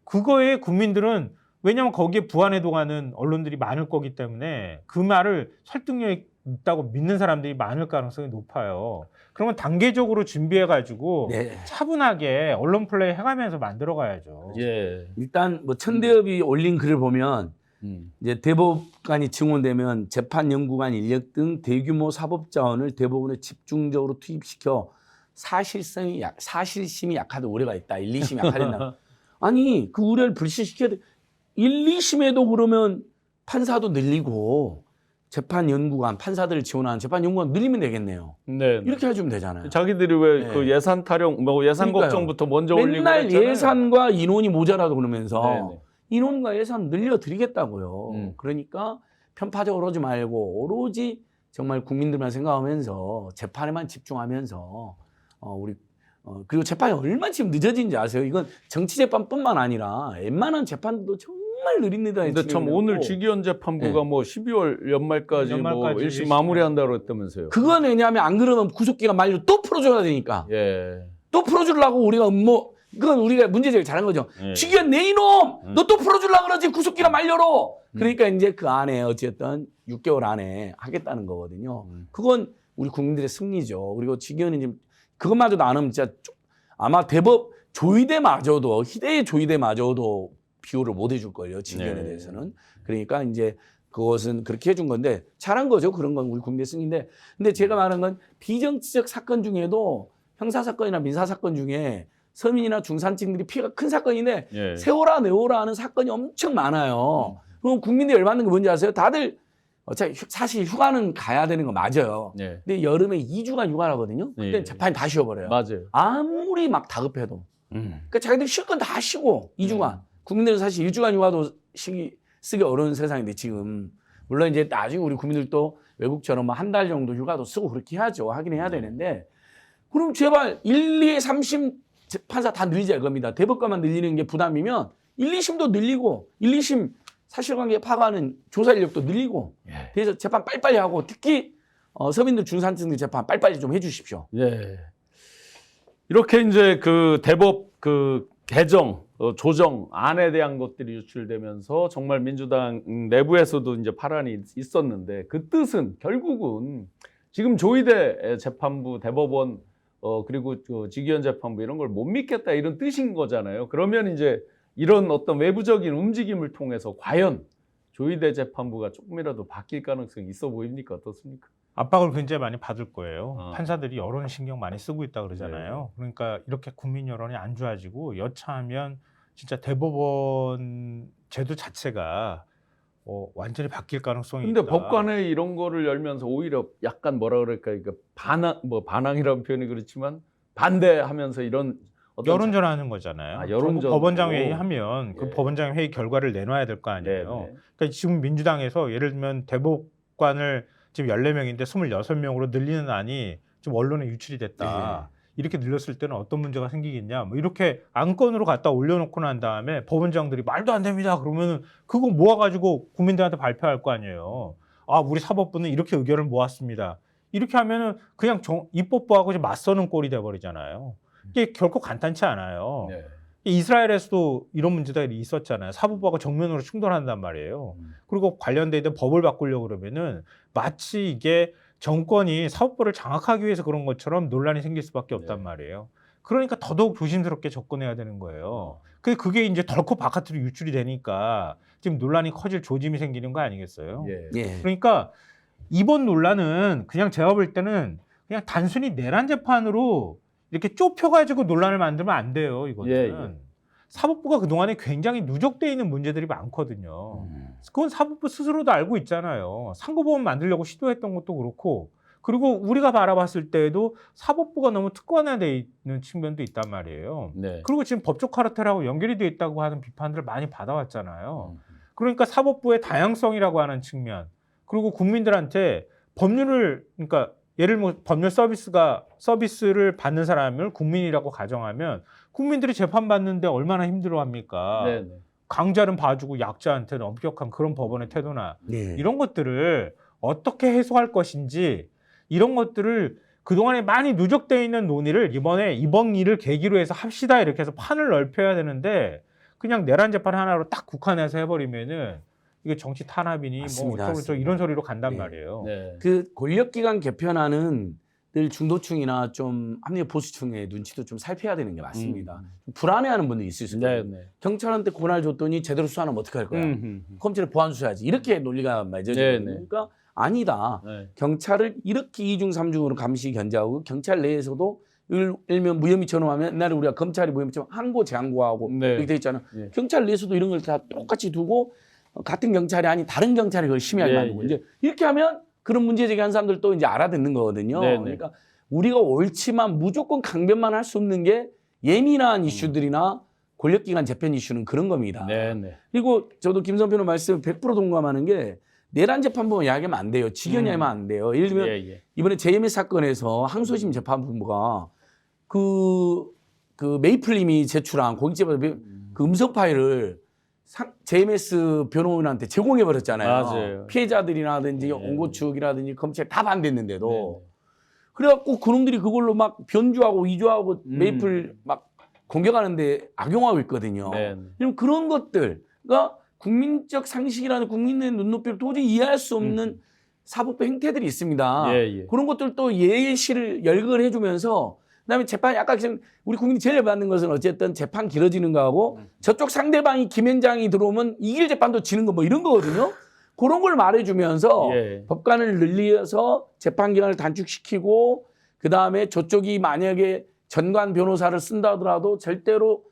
그거에 국민들은, 왜냐하면 거기에 부안해도 가는 언론들이 많을 거기 때문에 그 말을 설득력 있다고 믿는 사람들이 많을 가능성이 높아요. 그러면 단계적으로 준비해가지고 네. 차분하게 언론 플레이 해가면서 만들어가야죠. 예. 일단 뭐 천대엽이 올린 글을 보면 이제 대법관이 증원되면 재판 연구관 인력 등 대규모 사법 자원을 대법원에 집중적으로 투입시켜 사실심이 약하다 우려가 있다. 1, 2심이 약하다. 아니 그 우려를 불식시켜야 돼. 1, 2심에도 그러면 판사도 늘리고 재판 연구관 판사들을 지원하는 재판 연구관 늘리면 되겠네요. 네. 이렇게 해주면 되잖아요. 자기들이 왜 네. 그 예산 타령, 뭐 예산 그러니까요. 걱정부터 먼저 올리고 맨날 그랬잖아요. 예산과 인원이 모자라도 그러면서 네네. 인원과 예산 늘려드리겠다고요. 음. 그러니까 편파적으로 하지 말고 오로지 정말 국민들만 생각하면서 재판에만 집중하면서 그리고 재판이 얼마나 지금 늦어진지 아세요? 이건 정치 재판뿐만 아니라 웬만한 재판도 정말 느립니다. 근데 참 오늘 직위원 재판부가 뭐 12월 연말까지 뭐 연말까지 1심 마무리한다고 했다면서요. 그건 왜냐하면 안 그러면 구속기간 만료 또 풀어줘야 되니까. 예. 또 풀어주려고 우리가 그건 우리가 문제제기를 잘한 거죠. 예. 직위원 내 이놈! 너 또 풀어주려고 그러지 구속기간 만료로! 그러니까 이제 그 안에 어쨌든 6개월 안에 하겠다는 거거든요. 그건 우리 국민들의 승리죠. 그리고 직위원이 지금 그것마저도 안 하면 진짜 아마 대법 조의대마저도 희대의 조의대마저도 비호를 못 해줄 거예요. 직위원에 네. 대해서는. 그러니까 이제 그것은 그렇게 해준 건데 잘한 거죠. 그런 건 우리 국민의 승리인데. 근데 제가 말한 건 비정치적 사건 중에도 형사사건이나 민사사건 중에 서민이나 중산층들이 피해가 큰 사건인데 예. 세워라 내워라 하는 사건이 엄청 많아요. 그럼 국민들이 열받는 게 뭔지 아세요? 다들 사실 휴가는 가야 되는 거 맞아요. 예. 근데 여름에 2주간 휴가를 하거든요. 그때 예. 재판이 다 쉬어버려요. 맞아요. 아무리 막 다급해도. 그러니까 자기들 쉴 건 다 쉬고 2주간. 국민들은 사실 1주간 휴가도 쓰기 어려운 세상인데 지금. 물론 이제 나중에 우리 국민들도 외국처럼 뭐 한 달 정도 휴가도 쓰고 그렇게 해야죠. 하긴 해야 되는데. 그럼 제발 1, 2, 3심 판사 다 늘리자 이겁니다. 대법관만 늘리는 게 부담이면 1, 2심도 늘리고 1, 2심 사실관계 파악하는 조사 인력도 늘리고 예. 그래서 재판 빨리빨리 하고 특히 서민들 중산층들 재판 빨리빨리 좀 해주십시오. 예. 이렇게 이제 그 대법 그 개정, 조정 안에 대한 것들이 유출되면서 정말 민주당 내부에서도 이제 파란이 있었는데 그 뜻은 결국은 지금 조의대 재판부 대법원 그리고 그 직위원 재판부 이런 걸 못 믿겠다 이런 뜻인 거잖아요. 그러면 이제 이런 어떤 외부적인 움직임을 통해서 과연 조의대 재판부가 조금이라도 바뀔 가능성이 있어 보입니까? 어떻습니까? 압박을 굉장히 많이 받을 거예요. 어. 판사들이 여론 신경 많이 쓰고 있다 그러잖아요. 그러니까 이렇게 국민 여론이 안 좋아지고 여차하면 진짜 대법원 제도 자체가 완전히 바뀔 가능성이 근데 있다. 법관회 이런 거를 열면서 오히려 약간 뭐라 그럴까, 그러니까 반항이라는 표현이 그렇지만 반대하면서 이런 어떤 여론전하는 거잖아요. 아, 여론전. 법원장 회의하면 그 예. 법원장 회의 결과를 내놔야 될 거 아니에요. 네, 네. 그러니까 지금 민주당에서 예를 들면 대법관을 지금 14명인데 26명으로 늘리는 안이 좀 언론에 유출이 됐다. 이렇게 늘렸을 때는 어떤 문제가 생기겠냐. 뭐 이렇게 안건으로 갖다 올려놓고 난 다음에 법원장들이 말도 안 됩니다. 그러면은 그거 모아가지고 국민들한테 발표할 거 아니에요. 아, 우리 사법부는 이렇게 의견을 모았습니다. 이렇게 하면은 그냥 입법부하고 이제 맞서는 꼴이 돼버리잖아요. 이게 결코 간단치 않아요. 네. 이스라엘에서도 이런 문제들이 있었잖아요. 사법부하고 정면으로 충돌한단 말이에요. 그리고 관련돼 있는 법을 바꾸려고 그러면은 마치 이게 정권이 사법부를 장악하기 위해서 그런 것처럼 논란이 생길 수밖에 없단 네. 말이에요. 그러니까 더더욱 조심스럽게 접근해야 되는 거예요. 그게 이제 덜컥 바깥으로 유출이 되니까 지금 논란이 커질 조짐이 생기는 거 아니겠어요? 예. 예. 그러니까 이번 논란은 그냥 제가 볼 때는 그냥 단순히 내란 재판으로 이렇게 좁혀가지고 논란을 만들면 안 돼요. 이거는. 예. 사법부가 그동안에 굉장히 누적되어 있는 문제들이 많거든요. 그건 사법부 스스로도 알고 있잖아요. 상고법원 만들려고 시도했던 것도 그렇고, 그리고 우리가 바라봤을 때에도 사법부가 너무 특권화되어 있는 측면도 있단 말이에요. 네. 그리고 지금 법적 카르텔하고 연결이 되어 있다고 하는 비판들을 많이 받아왔잖아요. 그러니까 사법부의 다양성이라고 하는 측면, 그리고 국민들한테 법률을, 그러니까 예를 들면 법률 서비스를 받는 사람을 국민이라고 가정하면 국민들이 재판받는데 얼마나 힘들어합니까? 네. 네. 강자는 봐주고 약자한테는 엄격한 그런 법원의 태도나 예. 이런 것들을 어떻게 해소할 것인지 이런 것들을 그동안에 많이 누적되어 있는 논의를 이번 일을 계기로 해서 합시다 이렇게 해서 판을 넓혀야 되는데 그냥 내란 재판 하나로 딱 국한해서 해버리면은 이게 정치 탄압이니 맞습니다, 뭐 어쩌고 이런 소리로 간단 네. 말이에요. 네. 그 권력기관 개편안은 늘 중도층이나 좀 합리적 보수층의 눈치도 좀 살펴야 되는 게 맞습니다. 좀 불안해하는 분들이 있을 수 있어요. 네. 네. 경찰한테 권한을 줬더니 제대로 수사하면 어떻게 할 거야? 검찰에 보안 수사하지. 이렇게 논리가 맞아요. 네, 네. 그러니까 아니다. 네. 경찰을 이렇게 2중 3중으로 감시 견제하고 경찰 내에서도 일면 무혐의처럼 하면 옛날에 우리가 검찰이 무혐의처럼 항고 재항고하고 네. 이렇게 돼 있잖아요. 네. 경찰 내에서도 이런 걸 다 똑같이 두고 같은 경찰이 아닌 다른 경찰이 그걸 심의하게 예, 만든 예. 이제 이렇게 하면 그런 문제 제기한 사람들도 이제 알아듣는 거거든요. 네, 네. 그러니까 우리가 옳지만 무조건 강변만 할 수 없는 게 예민한 이슈들이나 권력기관 재편 이슈는 그런 겁니다. 네. 네. 그리고 저도 김선표는 말씀 100% 동감하는 게 내란 재판부만 이야기하면 안 돼요. 직연히 하면 안 돼요. 예를 들면 예. 이번에 JMS 사건에서 항소심 재판부가 그 메이플님이 제출한 공익재벌 그 음성 파일을 JMS 변호인한테 제공해 버렸잖아요. 맞아요. 피해자들이라든지 네. 원고 측이라든지 검찰 다 반대했는데도 네. 그래갖고 그놈들이 그걸로 막 변주하고 위조하고 메이플 막 공격하는데 악용하고 있거든요. 네. 그럼 그런 것들가 국민적 상식이라는 국민의 눈높이를 도저히 이해할 수 없는 사법부 행태들이 있습니다. 예. 그런 것들도 예시를 열거를 해주면서 그다음에 재판 아까 지금 우리 국민이 제일 받는 것은 어쨌든 재판 길어지는 거하고 저쪽 상대방이 김현장이 들어오면 이길 재판도 지는 거 뭐 이런 거거든요. 그런 걸 말해주면서 예. 법관을 늘려서 재판 기간을 단축시키고 그다음에 저쪽이 만약에 전관 변호사를 쓴다 하더라도 절대로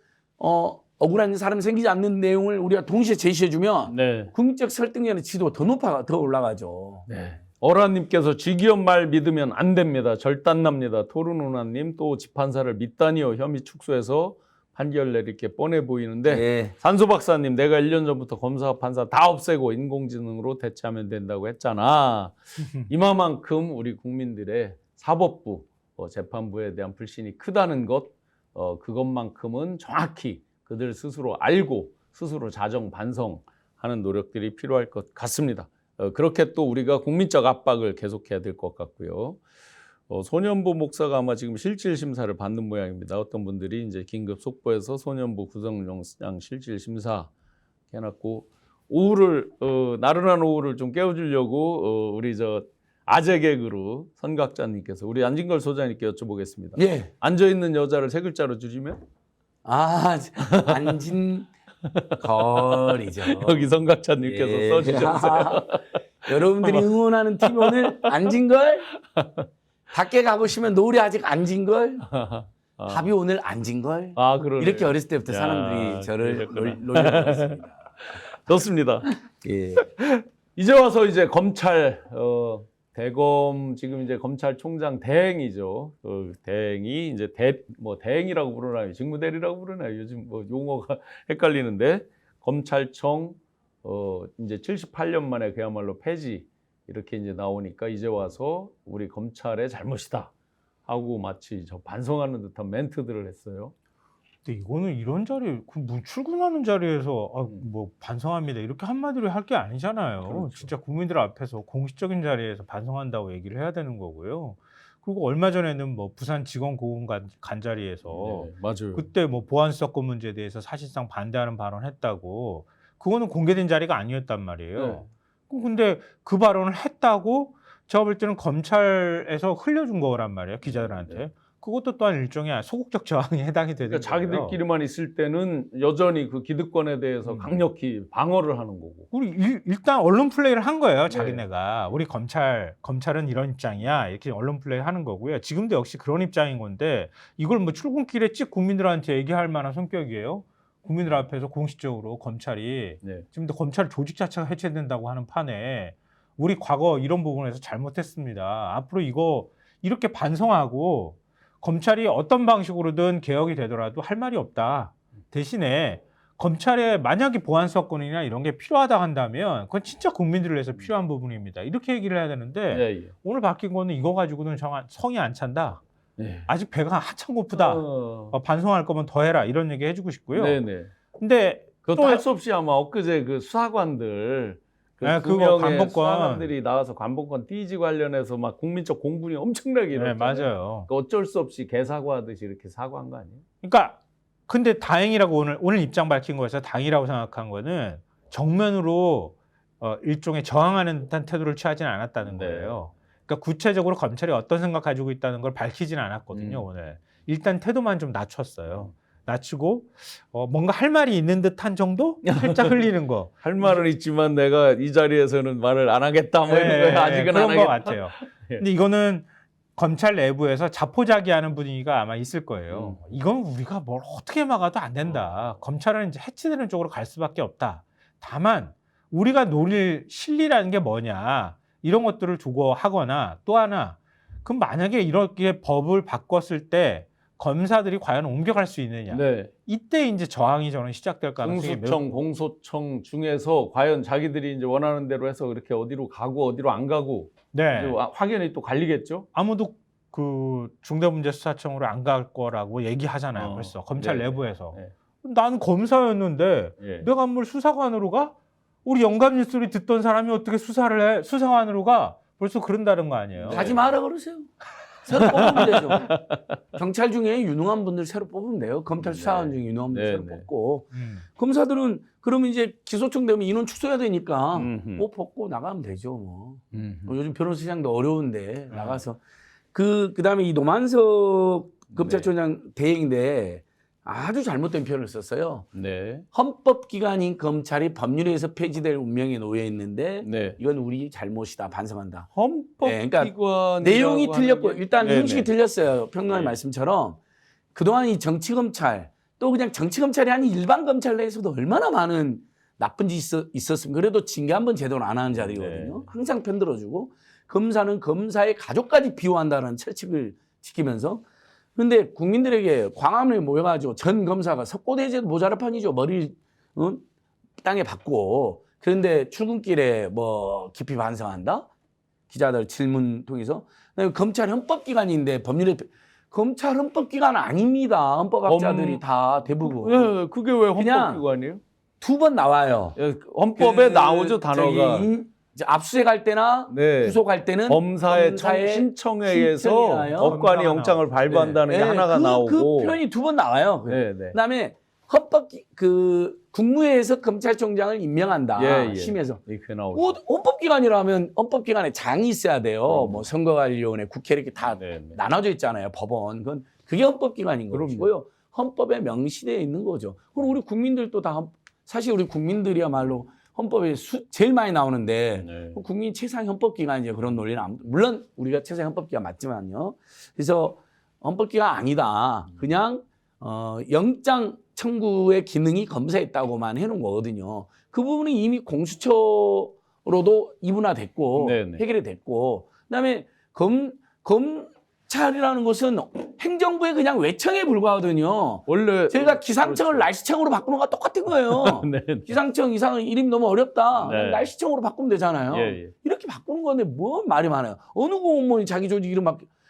억울한 사람이 생기지 않는 내용을 우리가 동시에 제시해주면 네. 국민적 설득력의 지도가 더 올라가죠. 네. 어라님께서 쥐기업 말 믿으면 안 됩니다. 절단납니다. 토르누나님 또 집판사를 믿다니요. 혐의 축소해서 판결 내릴 게 뻔해 보이는데 네. 산소 박사님 내가 1년 전부터 검사 판사 다 없애고 인공지능으로 대체하면 된다고 했잖아. 이만큼 우리 국민들의 사법부 재판부에 대한 불신이 크다는 것 그것만큼은 정확히 그들 스스로 알고 스스로 자정 반성하는 노력들이 필요할 것 같습니다. 그렇게 또 우리가 국민적 압박을 계속해야 될 것 같고요. 소년부 목사가 아마 지금 실질 심사를 받는 모양입니다. 어떤 분들이 이제 긴급 속보해서 소년부 구성영장 실질 심사 해놨고 오후를 나른한 오후를 좀 깨워주려고 우리 저 아재 개그로 선각자님께서 우리 안진걸 소장님께 여쭤보겠습니다. 예. 앉아 있는 여자를 세 글자로 줄이면 안진걸이죠. 여기 선각자님께서 예. 써주셨어요. 여러분들이 응원하는 팀 오늘 안진걸? 밖에 가보시면 노을이 아직 안진걸? 밥이 오늘 안진걸? 그러네. 이렇게 어렸을 때부터 야, 사람들이 저를 그러셨구나. 놀려고 있습니다. 좋습니다. 예. 이제 와서 이제 검찰 대검 지금 이제 검찰총장 대행이죠. 대행이 이제 대행이라고 부르나요? 직무대리라고 부르나요? 요즘 뭐 용어가 헷갈리는데 검찰청 이제 78년 만에 그야말로 폐지 이렇게 이제 나오니까 이제 와서 우리 검찰의 잘못이다 하고 마치 저 반성하는 듯한 멘트들을 했어요. 근데 이거는 이런 자리, 출근하는 자리에서 뭐 반성합니다 이렇게 한마디로 할 게 아니잖아요. 그렇죠. 진짜 국민들 앞에서 공식적인 자리에서 반성한다고 얘기를 해야 되는 거고요. 그리고 얼마 전에는 뭐 부산 직원고문 간 자리에서 네, 맞아요. 그때 뭐 보안수사권 문제에 대해서 사실상 반대하는 발언했다고 그거는 공개된 자리가 아니었단 말이에요. 네. 근데 그 발언을 했다고 제가 볼 때는 검찰에서 흘려준 거란 말이에요, 기자들한테. 네. 그것도 또한 일종의 소극적 저항에 해당이 되는 그러니까 거예요. 자기들끼리만 있을 때는 여전히 그 기득권에 대해서 강력히 방어를 하는 거고. 우리 일단 언론 플레이를 한 거예요, 네. 자기네가. 우리 검찰은 이런 입장이야, 이렇게 언론 플레이 하는 거고요. 지금도 역시 그런 입장인 건데 이걸 뭐 출근길에 찍 국민들한테 얘기할 만한 성격이에요. 국민들 앞에서 공식적으로 검찰이 네. 지금도 검찰 조직 자체가 해체된다고 하는 판에 우리 과거 이런 부분에서 잘못했습니다. 앞으로 이거 이렇게 반성하고 검찰이 어떤 방식으로든 개혁이 되더라도 할 말이 없다. 대신에 검찰에 만약에 보안수사권이나 이런 게 필요하다 한다면 그건 진짜 국민들을 위해서 필요한 부분입니다. 이렇게 얘기를 해야 되는데 예. 오늘 바뀐 거는 이거 가지고는 성이 안 찬다. 네. 아직 배가 한참 고프다. 반성할 거면 더 해라. 이런 얘기 해주고 싶고요. 네네. 근데 그것도 또- 할 수 없이 아마 엊그제 그 수사관들 네, 두 그거 명의 관복권. 수사관들이 나와서 관복권 띠지 관련해서 막 국민적 공분이 엄청나게 네, 일었잖아요. 맞아요. 그러니까 어쩔 수 없이 개사과하듯이 이렇게 사과한 거 아니에요? 그러니까 근데 다행이라고 오늘 입장 밝힌 거에서 다행이라고 생각한 거는 정면으로 일종의 저항하는 듯한 태도를 취하지는 않았다는 네. 거예요. 그러니까 구체적으로 검찰이 어떤 생각 가지고 있다는 걸 밝히지는 않았거든요. 오늘 일단 태도만 좀 낮췄어요. 낮추고 뭔가 할 말이 있는 듯한 정도 살짝 흘리는 거. 할 말은 있지만 내가 이 자리에서는 말을 안 하겠다. 뭐 이런 거예요. 아직은 그런 안 것 하겠다. 같아요. 예. 근데 이거는 검찰 내부에서 자포자기하는 분위기가 아마 있을 거예요. 이건 우리가 뭘 어떻게 막아도 안 된다. 검찰은 이제 해체되는 쪽으로 갈 수밖에 없다. 다만 우리가 노릴 실리라는 게 뭐냐 이런 것들을 두고 하거나 또 하나 그럼 만약에 이렇게 법을 바꿨을 때 검사들이 과연 옮겨갈 수 있느냐. 네. 이때 이제 저항이 저는 시작될 가능성이 공수청, 공소청 중에서 과연 자기들이 이제 원하는 대로 해서 그렇게 어디로 가고 어디로 안 가고 네. 이제 확연히 또 갈리겠죠. 아무도 그 중대문제수사청으로 안 갈 거라고 얘기하잖아요. 벌써 검찰 네. 내부에서. 네. 난 검사였는데 예. 내가 뭘 수사관으로 가? 우리 연합뉴스를 듣던 사람이 어떻게 수사를 해? 수사관으로 가? 벌써 그런다는 거 아니에요? 네. 가지 마라 그러세요. 새로 뽑으면 되죠. 경찰 중에 유능한 분들 새로 뽑으면 돼요. 검찰 수사관 중에 유능한 분들 새로 뽑고. 검사들은 그러면 이제 기소청 되면 인원 축소해야 되니까 뭐 뽑고 나가면 되죠. 뭐. 요즘 변호사 시장도 어려운데 나가서 그다음에 이 노만석 검찰총장 대행인데 아주 잘못된 표현을 썼어요. 네. 헌법기관인 검찰이 법률에서 폐지될 운명에 놓여 있는데 네. 이건 우리 잘못이다 반성한다. 헌법기관 그러니까 내용이 틀렸고 일단 네네. 형식이 틀렸어요. 평론가의 네. 말씀처럼 그동안 이 정치검찰 또 그냥 정치검찰이 아닌 일반 검찰 내에서도 얼마나 많은 나쁜 짓이 있었으면 그래도 징계 한 번 제대로 안 하는 자리거든요. 네. 항상 편들어주고 검사는 검사의 가족까지 비호한다는 철칙을 지키면서 그런데 국민들에게 광화문에 모여가지고 전 검사가 석고대죄도 모자랄 판이죠. 머리 땅에 박고 그런데 출근길에 뭐 깊이 반성한다? 기자들 질문 통해서 검찰 헌법기관인데 법률에 검찰 헌법기관 아닙니다. 헌법학자들이 다 대부분 예, 그게 왜 그냥 헌법기관이에요? 2번 나와요. 예, 헌법에 나오죠 단어가. 이제 압수수색할 때나 네. 구속할 때는 검사의 신청에 의해서 신청이나요? 법관이 영장을 발부한다는 게 하나가 나오고. 그 표현이 2번 나와요. 네, 네. 그다음에 국무회에서 검찰총장을 임명한다. 심에서. 이렇게 나오죠. 헌법기관이라면 헌법기관에 장이 있어야 돼요. 뭐 선거관리위원회, 국회 이렇게 다 네, 네. 나눠져 있잖아요. 법원. 그게 헌법기관인 것이고요. 헌법에 명시되어 있는 거죠. 그리고 우리 국민들도 다 사실 우리 국민들이야말로 헌법에 제일 많이 나오는데 네. 국민 최상 헌법기관이죠. 그런 논리는 물론 우리가 최상 헌법기관 맞지만요. 그래서 헌법기관 아니다. 그냥 영장 청구의 기능이 검사에 있다고만 해놓은 거거든요. 그 부분은 이미 공수처로도 이분화됐고 네네. 해결이 됐고 그다음에 검찰이라는 것은 행정부의 그냥 외청에 불과하거든요. 원래 저희가 기상청을 그렇죠. 날씨청으로 바꾸는 거와 똑같은 거예요. 네, 네. 기상청 이상은 이름이 너무 어렵다. 네. 날씨청으로 바꾸면 되잖아요. 예. 이렇게 바꾸는 건데 뭐 말이 많아요. 어느 공무원이 자기 조직 이름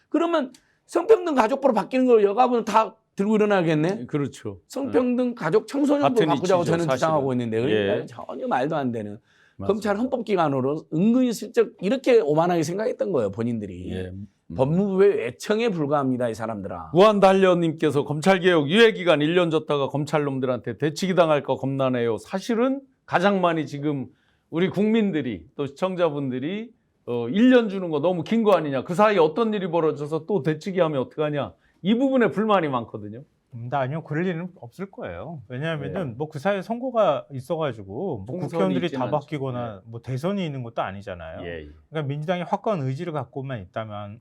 그러면 성평등 가족부로 바뀌는 걸 여가부는 다 들고 일어나겠네. 그렇죠. 성평등 가족 청소년부로 같은 바꾸자고 이치죠, 저는 사실은. 주장하고 있는데 그러니까 예. 전혀 말도 안 되는 맞습니다. 검찰 헌법기관으로 은근히 슬쩍 이렇게 오만하게 생각했던 거예요. 본인들이. 예. 법무부의 외청에 불과합니다. 이 사람들아. 무한달려님께서 검찰개혁 유예기간 1년 줬다가 검찰놈들한테 대치기 당할 거 겁나네요. 사실은 가장 많이 지금 우리 국민들이 또 시청자분들이 1년 주는 거 너무 긴 거 아니냐. 그 사이에 어떤 일이 벌어져서 또 대치기 하면 어떡하냐. 이 부분에 불만이 많거든요. 아니요, 그럴 일은 없을 거예요. 왜냐하면은 뭐 그 사이에 선거가 있어가지고 뭐 총선이 국회의원들이 있진 다 않죠. 바뀌거나 뭐 대선이 있는 것도 아니잖아요. 예. 그러니까 민주당이 확고한 의지를 갖고만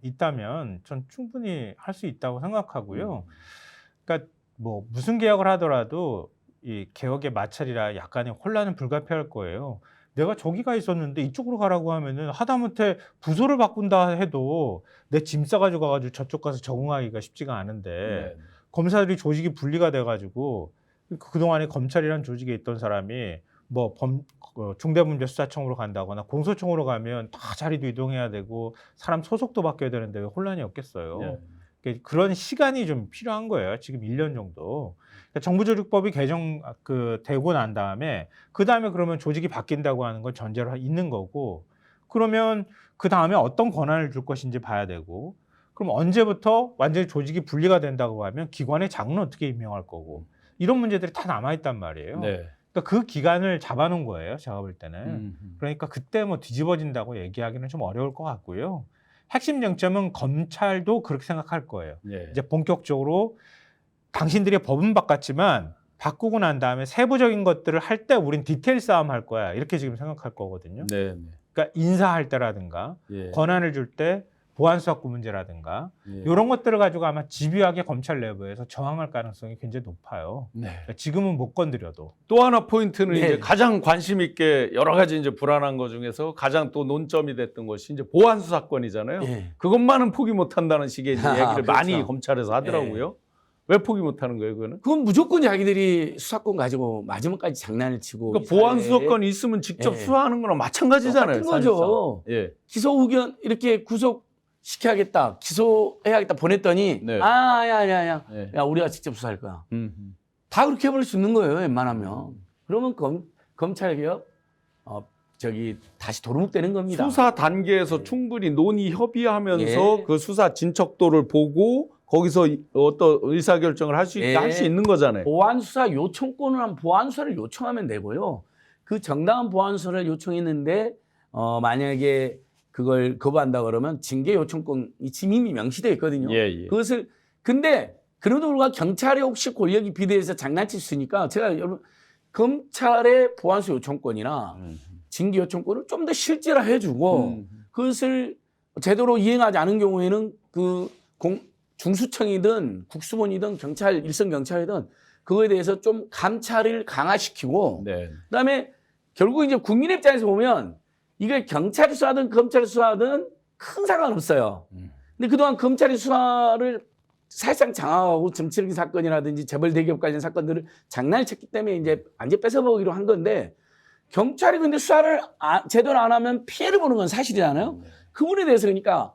있다면 전 충분히 할 수 있다고 생각하고요. 그러니까 뭐 무슨 개혁을 하더라도 이 개혁의 마찰이라 약간의 혼란은 불가피할 거예요. 내가 저기가 있었는데 이쪽으로 가라고 하면은 하다못해 부서를 바꾼다 해도 내 짐 싸가지고 가가지고 저쪽 가서 적응하기가 쉽지가 않은데 네. 검사들이 조직이 분리가 돼가지고 그동안에 검찰이라는 조직에 있던 사람이 뭐 중대문제수사청으로 간다거나 공소청으로 가면 다 자리도 이동해야 되고 사람 소속도 바뀌어야 되는데 왜 혼란이 없겠어요. 예. 그러니까 그런 시간이 좀 필요한 거예요. 지금 1년 정도. 그러니까 정부조직법이 되고 난 다음에 그 다음에 그러면 조직이 바뀐다고 하는 건 전제로 있는 거고 그러면 그 다음에 어떤 권한을 줄 것인지 봐야 되고 그럼 언제부터 완전히 조직이 분리가 된다고 하면 기관의 장은 어떻게 임명할 거고 이런 문제들이 다 남아있단 말이에요. 네. 그러니까 그 기간을 잡아놓은 거예요. 제가 볼 때는. 그러니까 그때 뭐 뒤집어진다고 얘기하기는 좀 어려울 것 같고요. 핵심 쟁점은 검찰도 그렇게 생각할 거예요. 예. 이제 본격적으로 당신들이 법은 바꿨지만 바꾸고 난 다음에 세부적인 것들을 할 때 우린 디테일 싸움 할 거야. 이렇게 지금 생각할 거거든요. 네. 그러니까 인사할 때라든가 예. 권한을 줄 때 보안수사권 문제라든가 예. 이런 것들을 가지고 아마 집요하게 검찰 내부에서 저항할 가능성이 굉장히 높아요. 네. 그러니까 지금은 못 건드려도. 또 하나 포인트는 네. 이제 가장 관심 있게 여러 가지 이제 불안한 것 중에서 가장 또 논점이 됐던 것이 이제 보안 수사권이잖아요. 예. 그것만은 포기 못 한다는 식의 이제 얘기를 그렇죠. 많이 검찰에서 하더라고요. 왜 포기 못하는 거예요, 그거는? 그건 무조건 자기들이 수사권 가지고 마지막까지 장난을 치고 그러니까 보안 수사권이 있으면 직접 예. 수사하는 거랑 마찬가지잖아요. 똑같은 거죠. 사실상. 예. 기소 의견 이렇게 구속시켜야겠다, 기소해야겠다 보냈더니 네. 야야야야, 예. 야 우리가 직접 수사할 거야. 음. 다 그렇게 해버릴 수 있는 거예요, 웬만하면. 그러면 검찰개혁 다시 도루묵되는 겁니다. 수사 단계에서 충분히 논의 협의하면서 예. 그 수사 진척도를 보고 거기서 어떤 의사결정을 할 수 예. 있는 거잖아요. 보안 수사 요청권을 한 보안 수사를 요청하면 되고요. 그 정당한 보안 수사를 요청했는데 만약에 그걸 거부한다 그러면 징계 요청권이 지금 이미 명시되어 있거든요. 예. 그것을 근데 그래도 불구하고 경찰이 혹시 권력이 비대해서 장난칠 수 있으니까 제가 여러분 검찰의 보안 수사 요청권이나 징계 요청권을 좀 더 실질화해주고 그것을 제대로 이행하지 않은 경우에는 그 중수청이든 국수본이든 경찰 일선 경찰이든 그거에 대해서 좀 감찰을 강화시키고 네. 그다음에 결국 이제 국민의 입장에서 보면 이게 경찰이 수사하든 검찰이 수사하든 큰 상관없어요. 근데 그동안 검찰이 수사를 사실상 장악하고 정치적인 사건이라든지 재벌 대기업 관련 사건들을 장난을 쳤기 때문에 이제 완전히 뺏어보기로 한 건데 경찰이 근데 수사를 제대로 안 하면 피해를 보는 건 사실이잖아요. 그 부분에 대해서 그러니까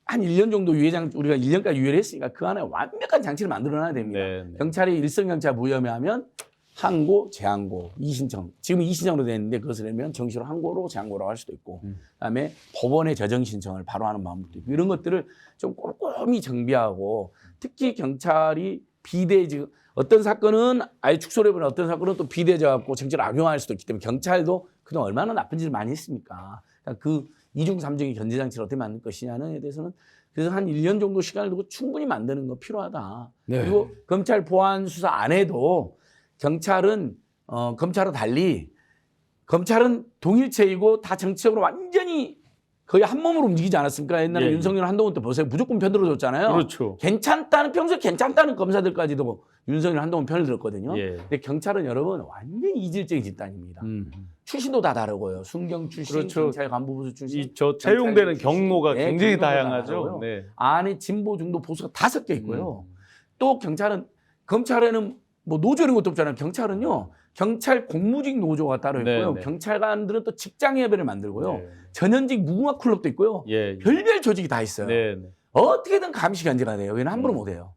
한 1년 정도 우리가 1년까지 유예를 했으니까 그 안에 완벽한 장치를 만들어놔야 됩니다. 네. 경찰이 일선경찰 무혐의하면 항고, 재항고, 이신청. 지금 이신청으로 되어 있는데 그것을 내면 정시로 항고로 재항고라고 할 수도 있고 그다음에 법원에 재정 신청을 바로 하는 방법도 있고 이런 것들을 좀 꼼꼼히 정비하고 특히 경찰이 비대해지고 어떤 사건은 아예 축소를 해버리는 어떤 사건은 또 비대해져 갖고 정치를 악용할 수도 있기 때문에 경찰도 그동안 얼마나 나쁜 짓을 많이 했습니까? 그러니까 그 2중, 3중의 견제장치를 어떻게 만들 것이냐에 대해서는 그래서 한 1년 정도 시간을 두고 충분히 만드는 거 필요하다. 네. 그리고 검찰 보안 수사 안 해도 경찰은 검찰과 달리 검찰은 동일체이고 다 정치적으로 완전히 거의 한 몸으로 움직이지 않았습니까? 옛날에 예. 윤석열 한동훈 때 보세요. 무조건 편 들어줬잖아요. 그렇죠. 평소에 괜찮다는 검사들까지도 윤석열 한동훈 편을 들었거든요. 예. 근데 경찰은 여러분 완전히 이질적인 집단입니다. 출신도 다 다르고요. 순경 출신, 그렇죠. 경찰 간부부수 출신. 저 채용되는 출신. 경로가 네, 굉장히 경로가 다양하죠. 다르고요. 네. 안에 진보, 중도, 보수가 다 섞여 있고요. 또 검찰에는 뭐 노조 이런 것도 없잖아요. 경찰은요. 경찰 공무직 노조가 따로 있고요. 네. 경찰관들은 또 직장예배를 만들고요. 네. 전현직 무궁화 클럽도 있고요. 예. 별별 조직이 다 있어요. 네. 어떻게든 감시 견제가 돼요. 여기는 함부로 못 해요.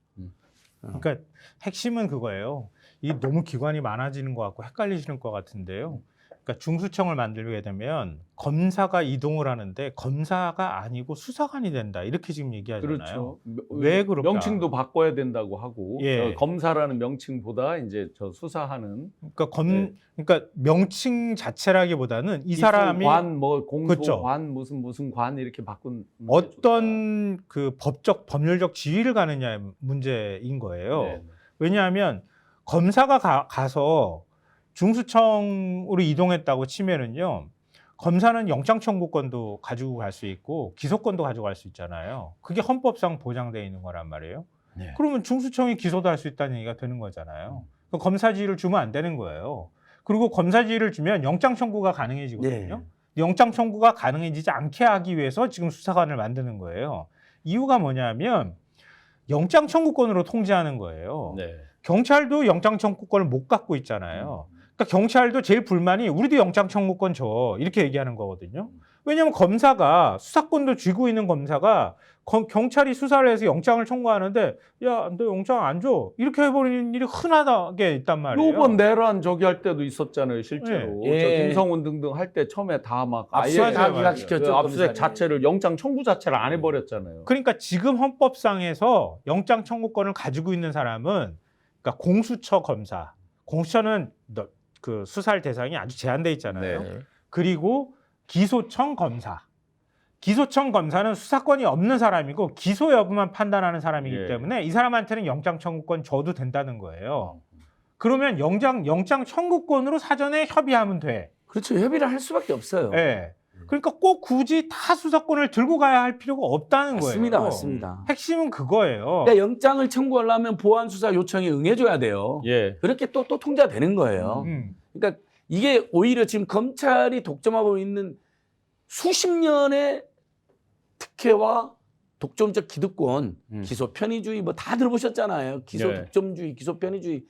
그러니까 핵심은 그거예요. 이 너무 기관이 많아지는 것 같고 헷갈리시는 것 같은데요. 그러니까 중수청을 만들게 되면 검사가 이동을 하는데 검사가 아니고 수사관이 된다. 이렇게 지금 얘기하잖아요. 그렇죠. 왜 그럴까? 명칭도 바꿔야 된다고 하고 예. 검사라는 명칭보다 이제 저 수사하는 그러니까 네. 그러니까 명칭 자체라기보다는 이 사람이 관, 뭐 공소관, 그렇죠. 무슨 관 이렇게 바꾼 어떤 그 법률적 지위를 가느냐의 문제인 거예요. 네. 왜냐하면 검사가 가서 중수청으로 이동했다고 치면은요, 검사는 영장 청구권도 가지고 갈 수 있고 기소권도 가져갈 수 있잖아요. 그게 헌법상 보장되어 있는 거란 말이에요. 네. 그러면 중수청이 기소도 할 수 있다는 얘기가 되는 거잖아요. 그럼 검사지휘를 주면 안 되는 거예요. 그리고 검사지휘를 주면 영장 청구가 가능해지거든요. 네. 영장 청구가 가능해지지 않게 하기 위해서 지금 수사관을 만드는 거예요. 이유가 뭐냐면 영장 청구권으로 통제하는 거예요. 네. 경찰도 영장 청구권을 못 갖고 있잖아요. 그러니까 경찰도 제일 불만이 우리도 영장 청구권 줘 이렇게 얘기하는 거거든요. 왜냐하면 검사가 수사권도 쥐고 있는 검사가 경찰이 수사를 해서 영장을 청구하는데 야, 너 영장 안 줘 이렇게 해버리는 일이 흔하게 있단 말이에요. 요번 내란 저기 할 때도 있었잖아요, 실제로. 예. 저 김성훈 등등 할 때 처음에 다 막 압수하죠. 다 기각시켰죠. 그 압수수색 검사를. 자체를 영장 청구 자체를 안 해버렸잖아요. 그러니까 지금 헌법상에서 영장 청구권을 가지고 있는 사람은 그러니까 공수처 검사, 공수처는 그 수사할 대상이 아주 제한돼 있잖아요. 네. 그리고 기소청 검사. 기소청 검사는 수사권이 없는 사람이고 기소 여부만 판단하는 사람이기 예. 때문에 이 사람한테는 영장 청구권 줘도 된다는 거예요. 그러면 영장 청구권으로 사전에 협의하면 돼. 그렇죠. 협의를 할 수밖에 없어요. 예. 그러니까 꼭 굳이 다 수사권을 들고 가야 할 필요가 없다는 맞습니다. 거예요. 맞습니다. 핵심은 그거예요. 그러니까 영장을 청구하려면 보안 수사 요청에 응해줘야 돼요. 예. 그렇게 또 통제가 되는 거예요. 그러니까 이게 오히려 지금 검찰이 독점하고 있는 수십 년의 특혜와 독점적 기득권, 기소 편의주의 뭐 다 들어보셨잖아요. 기소 네. 독점주의, 기소 편의주의.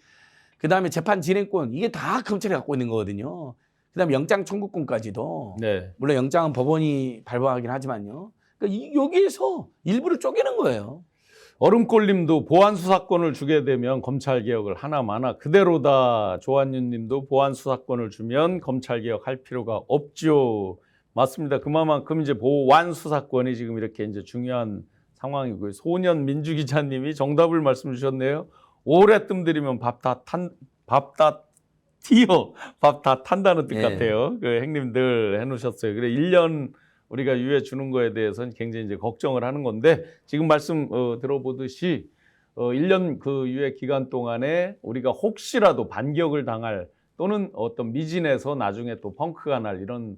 그다음에 재판 진행권 이게 다 검찰이 갖고 있는 거거든요. 그다음에 영장 청구권까지도. 네. 물론 영장은 법원이 발부하긴 하지만요. 그러니까 여기에서 일부를 쪼개는 거예요. 얼음골님도 보안 수사권을 주게 되면 검찰 개혁을 하나마나 그대로다. 조한윤님도 보안 수사권을 주면 검찰 개혁할 필요가 없죠. 맞습니다. 그만큼 이제 보안 수사권이 지금 이렇게 이제 중요한 상황이고요. 소년 민주 기자님이 정답을 말씀 주셨네요. 오래 뜸들이면 밥 다 탄다는 뜻 네. 같아요. 그 행님들 해놓으셨어요. 그래 1년 우리가 유예 주는 거에 대해서는 굉장히 이제 걱정을 하는 건데 지금 말씀 들어보듯이 1년 그 유예 기간 동안에 우리가 혹시라도 반격을 당할 또는 어떤 미진해서 나중에 또 펑크가 날 이런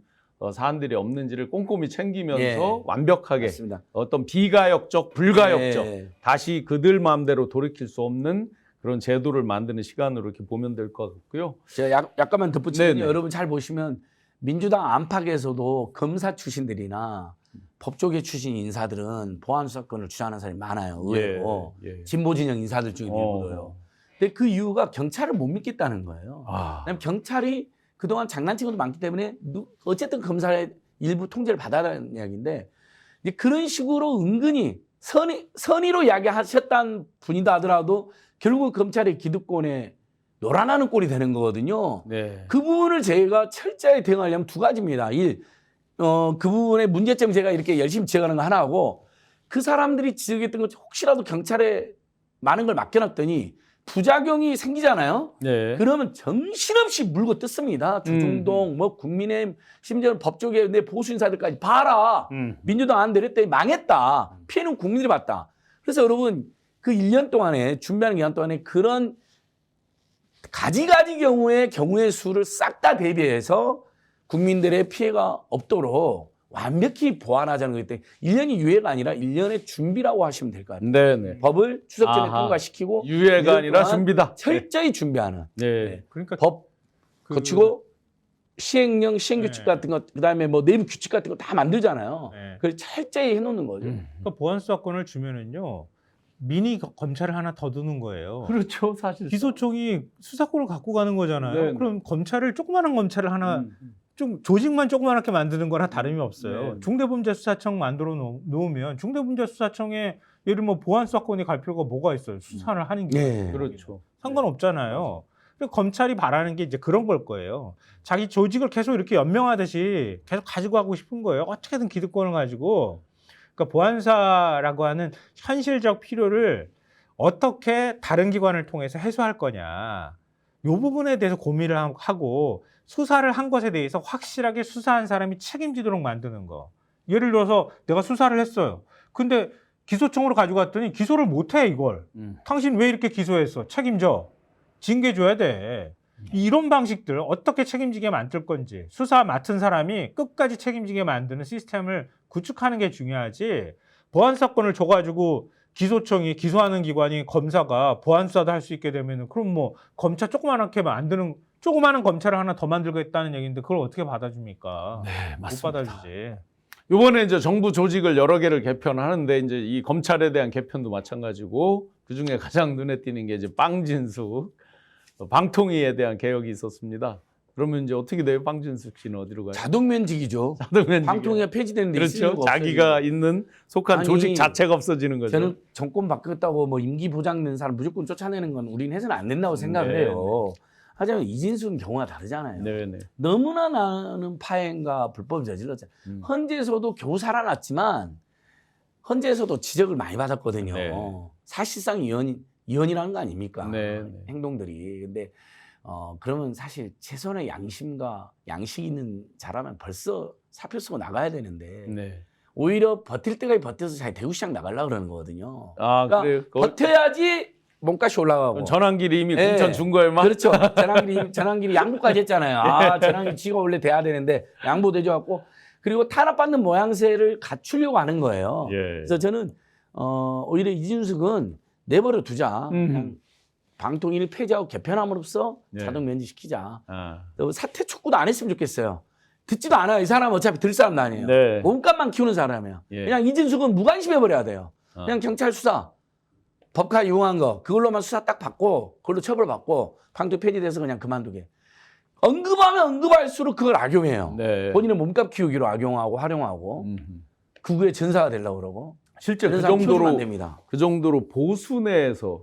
사안들이 없는지를 꼼꼼히 챙기면서 예. 완벽하게 맞습니다. 어떤 비가역적, 불가역적 예. 다시 그들 마음대로 돌이킬 수 없는 그런 제도를 만드는 시간으로 이렇게 보면 될 것 같고요. 제가 약간만 덧붙이면 네네. 여러분 잘 보시면 민주당 안팎에서도 검사 출신들이나 법조계 출신 인사들은 보안 수사권을 주장하는 사람이 많아요. 의외로. 예. 진보 진영 인사들 중에 일부도요. 근데 그 이유가 경찰을 못 믿겠다는 거예요. 왜냐하면 경찰이 그동안 장난친 것도 많기 때문에 어쨌든 검사의 일부 통제를 받아라는 이야기인데 이제 그런 식으로 은근히 선의로 이야기하셨다는 분이다 하더라도 결국 검찰의 기득권에 놀아나는 꼴이 되는 거거든요. 네. 그 부분을 제가 철저히 대응하려면 두 가지입니다. 그 부분의 문제점 제가 이렇게 열심히 지적하는 거 하나하고 그 사람들이 지적했던 것 혹시라도 경찰에 많은 걸 맡겨놨더니 부작용이 생기잖아요. 네. 그러면 정신없이 물고 뜯습니다. 조중동, 뭐 국민의힘, 심지어는 법조계 내 보수 인사들까지 봐라. 민주당 안 내렸더니 망했다. 피해는 국민들이 봤다. 그래서 여러분 그 1년 동안에 준비하는 기간 동안에 그런 가지가지 경우의 수를 싹 다 대비해서 국민들의 피해가 없도록 완벽히 보완하자는 거기 때문에 1년이 유예가 아니라 1년의 준비라고 하시면 될 것 같아요. 네네. 법을 추석 전에 아하. 통과시키고 유예가 아니라 동안 준비다. 철저히 준비하는 네. 그러니까 법 그- 거치고 시행령, 시행규칙 네. 같은 것, 그다음에 뭐 내부 규칙 같은 거 다 만들잖아요. 네. 그걸 철저히 해놓는 거죠. 그러니까 보안 수사권을 주면은요 미니 검찰을 하나 더 두는 거예요. 그렇죠, 사실. 기소총이 수사권을 갖고 가는 거잖아요. 네. 그럼 조그마한 검찰을 하나 좀 조직만 조그맣게 만드는 거나 다름이 없어요. 네. 중대범죄수사청 만들어 놓으면 중대범죄수사청에 예를 들면 보안 수사권이 갈 필요가 뭐가 있어요? 수사를 하는 게 네. 그렇죠. 상관없잖아요. 그러니까 검찰이 바라는 게 이제 그런 걸 거예요. 자기 조직을 계속 이렇게 연명하듯이 계속 가지고 가고 싶은 거예요. 어떻게든 기득권을 가지고. 그러니까 보안사라고 하는 현실적 필요를 어떻게 다른 기관을 통해서 해소할 거냐. 이 부분에 대해서 고민을 하고 수사를 한 것에 대해서 확실하게 수사한 사람이 책임지도록 만드는 거. 예를 들어서 내가 수사를 했어요. 근데 기소청으로 가지고 갔더니 기소를 못해 이걸. 당신 왜 이렇게 기소했어? 책임져. 징계 줘야 돼. 이런 방식들 어떻게 책임지게 만들 건지 수사 맡은 사람이 끝까지 책임지게 만드는 시스템을 구축하는 게 중요하지. 보안 사건을 줘가지고 기소청이 기소하는 기관이 검사가 보안 수사도 할 수 있게 되면은 그럼 뭐 검찰 조그만하게 만드는 조그마한 검찰을 하나 더 만들겠다는 얘기인데 그걸 어떻게 받아줍니까? 네, 못 받아주지. 이번에 이제 정부 조직을 여러 개를 개편하는데 이제 이 검찰에 대한 개편도 마찬가지고 그 중에 가장 눈에 띄는 게 이제 빵진숙, 방통위에 대한 개혁이 있었습니다. 그러면 이제 어떻게 돼요? 빵진숙 씨는 어디로 가요? 자동면직이죠. 자동면직이요. 방통위가 폐지되는데 그렇죠. 자기가 있는 속한 아니, 조직 자체가 없어지는 거죠. 저는 정권 바뀌었다고 뭐 임기 보장된 사람 무조건 쫓아내는 건 우리는 해서는 안 된다고 생각을 네, 해요. 하지만 이진수는 경우가 다르잖아요. 네네. 너무나 많은 파행과 불법을 저질렀잖아요. 헌재에서도 겨우 살아났지만 헌재에서도 지적을 많이 받았거든요. 네. 사실상 이혼이라는 거 아닙니까? 네. 행동들이. 근데 그러면 사실 최소한의 양심과 양식 있는 자라면 벌써 사표 쓰고 나가야 되는데 네. 오히려 버틸 때까지 버텨서 자기 대구시장 나가려고 그러는 거거든요. 아, 그러니까 그래요? 버텨야지 몸값이 올라가고. 전환길이 이미 네. 공천 준 거에만. 그렇죠. 전환길이 양보까지 했잖아요. 아, 전환길 지가 원래 돼야 되는데 양보되져갖고 그리고 탄압받는 모양새를 갖추려고 하는 거예요. 예. 그래서 저는 오히려 이진숙은 내버려 두자. 그냥 방통위를 폐지하고 개편함으로써 예. 자동 면제시키자. 아. 사퇴 촉구도 안 했으면 좋겠어요. 듣지도 않아요. 이 사람 어차피 들 사람도 아니에요. 네. 몸값만 키우는 사람이에요. 예. 그냥 이진숙은 무관심해버려야 돼요. 어. 그냥 경찰 수사, 법카 이용한 거 그걸로만 수사 딱 받고 그걸로 처벌받고 강도 폐지돼서 그냥 그만두게. 언급하면 언급할수록 그걸 악용해요. 네. 본인은 몸값 키우기로 악용하고 활용하고 극우의 전사가 되려고 그러고 실제 그 이런 사람 키우면 안 정도로 됩니다. 그 정도로 보수 내에서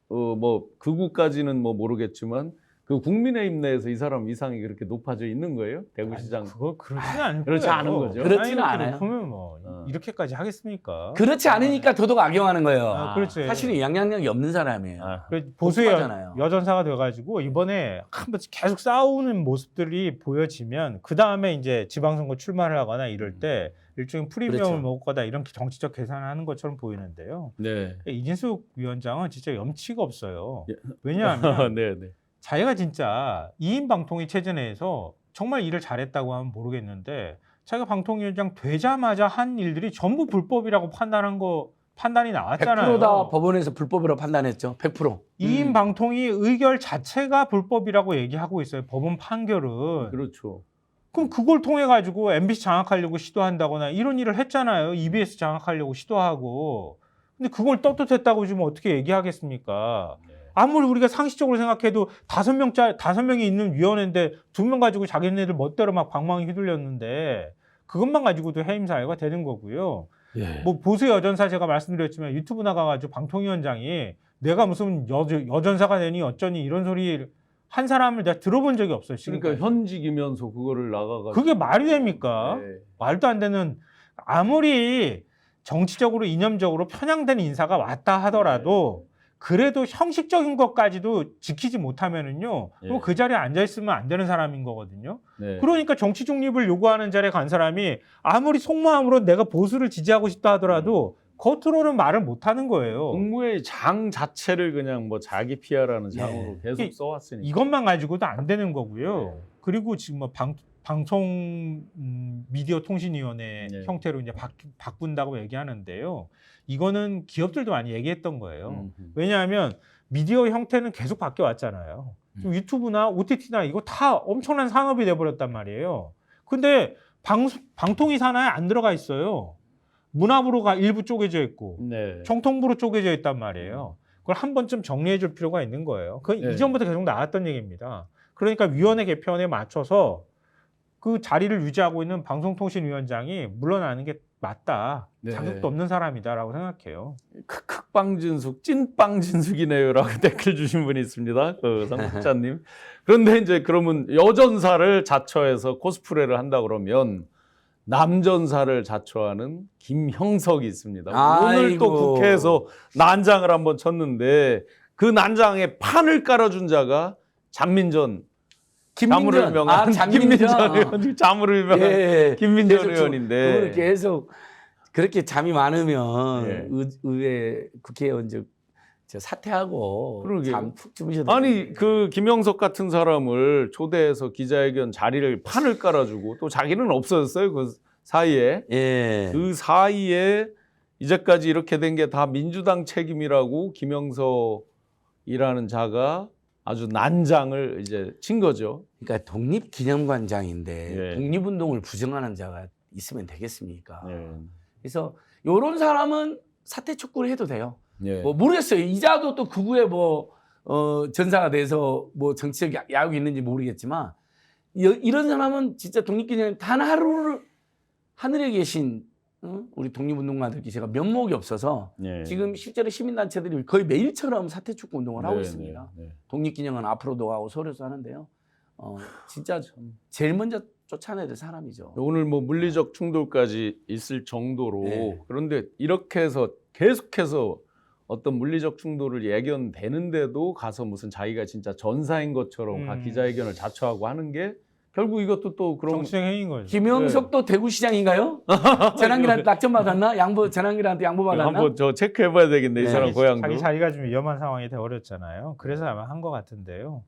뭐 극우까지는 뭐 모르겠지만 그 국민의힘 내에서 이 사람 위상이 그렇게 높아져 있는 거예요? 대구시장. 그거 그렇지는 않은 그렇지 거예요. 않은 거죠. 그렇지는 이렇게 않아요. 높으면 뭐 이렇게까지 하겠습니까? 그렇지 않으니까 더더욱 악용하는 거예요. 그렇지. 사실은 양양력이 없는 사람이에요. 아. 보수의 복잡하잖아요. 여전사가 돼가지고 이번에 한번 계속 싸우는 모습들이 보여지면 그 다음에 이제 지방선거 출마를 하거나 이럴 때 일종의 프리미엄을 그렇죠. 먹을 거다 이런 정치적 계산을 하는 것처럼 보이는데요. 네. 이진숙 위원장은 진짜 염치가 없어요. 예. 왜냐하면 네, 네. 자기가 진짜 2인 방통위 체제 내에서 정말 일을 잘했다고 하면 모르겠는데 자기가 방통위원장 되자마자 한 일들이 전부 불법이라고 판단이 나왔잖아요. 100%다 법원에서 불법이라고 판단했죠. 100%. 2인 방통위 의결 자체가 불법이라고 얘기하고 있어요. 법원 판결은. 그렇죠. 그럼 그걸 통해 가지고 MBC 장악하려고 시도한다거나 이런 일을 했잖아요. EBS 장악하려고 시도하고. 근데 그걸 떳떳했다고 지금 어떻게 얘기하겠습니까? 아무리 우리가 상식적으로 생각해도 5명이 있는 위원회인데 2명 가지고 자기네들 멋대로 막 방망이 휘둘렸는데 그것만 가지고도 해임 사유가 되는 거고요. 예. 뭐 보수 여전사 제가 말씀드렸지만 유튜브 나가가지고 방통위원장이 내가 무슨 여전사가 되니 어쩌니 이런 소리 한 사람을 내가 들어본 적이 없어요. 그러니까 지금까지. 현직이면서 그거를 나가가지고 그게 말이 됩니까? 네. 말도 안 되는 아무리 정치적으로 이념적으로 편향된 인사가 왔다 하더라도 그래도 형식적인 것까지도 지키지 못하면은요. 예. 그럼 그 자리에 앉아 있으면 안 되는 사람인 거거든요. 네. 그러니까 정치 중립을 요구하는 자리에 간 사람이 아무리 속마음으로 내가 보수를 지지하고 싶다 하더라도 겉으로는 말을 못 하는 거예요. 국무회의 장 자체를 그냥 뭐 자기 피하라는 장으로 계속 이게 써왔으니까. 이것만 가지고도 안 되는 거고요. 네. 그리고 지금 뭐 방송 미디어 통신위원회 네. 형태로 이제 바꾼다고 얘기하는데요. 이거는 기업들도 많이 얘기했던 거예요. 왜냐하면 미디어 형태는 계속 바뀌어 왔잖아요. 지금 유튜브나 OTT나 이거 다 엄청난 산업이 돼버렸단 말이에요. 근데 방통위 산하에 안 들어가 있어요. 문화부로가 일부 쪼개져 있고 네. 정통부로 쪼개져 있단 말이에요. 그걸 한 번쯤 정리해 줄 필요가 있는 거예요. 그건 네. 이전부터 계속 나왔던 얘기입니다. 그러니까 위원회 개편에 맞춰서 그 자리를 유지하고 있는 방송통신위원장이 물러나는 게 맞다. 네. 자격도 없는 사람이다라고 생각해요. 크빵진숙, 찐빵진숙이네요라고 댓글 주신 분이 있습니다. 그 상국자님. 그런데 이제 그러면 여전사를 자처해서 코스프레를 한다 그러면 남전사를 자처하는 김형석이 있습니다. 오늘 또 아이고. 국회에서 난장을 한번 쳤는데 그 난장에 판을 깔아준 자가 잔민전 자물을 명한 김민전 의원, 자물을 유명한 예. 김민전 계속 의원인데 그걸 계속 그렇게 잠이 많으면 예. 의회 국회의원 저 사퇴하고 그러게요. 잠 푹 주무셔도 아니 되는데. 그 김영석 같은 사람을 초대해서 기자회견 자리를 판을 깔아주고 또 자기는 없어졌어요 그 사이에 예. 그 사이에 이제까지 이렇게 된 게 다 민주당 책임이라고 김영석이라는 자가 아주 난장을 이제 친 거죠. 그러니까 독립기념관장인데 예. 독립운동을 부정하는 자가 있으면 되겠습니까? 예. 그래서 이런 사람은 사퇴 촉구를 해도 돼요. 예. 뭐 모르겠어요. 이자도 또 극우의 전사가 돼서 뭐 정치적 야욕이 있는지 모르겠지만 이런 사람은 진짜 독립기념 단 하루를 하늘에 계신 우리 독립운동가들께 제가 면목이 없어서 예. 지금 실제로 시민단체들이 거의 매일처럼 사퇴 촉구 운동을 하고 네, 있습니다. 네, 네. 독립기념은 앞으로도 가고 서울에서 하는데요. 진짜 제일 먼저 쫓아내야 될 사람이죠. 오늘 뭐 물리적 충돌까지 있을 정도로 네. 그런데 이렇게 해서 계속해서 어떤 물리적 충돌을 예견되는데도 가서 무슨 자기가 진짜 전사인 것처럼 각 기자회견을 자처하고 하는 게 결국 이것도 또 그런 정치적 행위인 거죠. 김영석도 대구시장인가요? 전환기한테 낙점 받았나? 전환기한테 양보 받았나? 한번 저 체크해봐야 되겠네 이 네. 사람 고향도. 자기 자리가 좀 위험한 상황이 되어버렸잖아요. 그래서 아마 한 것 같은데요.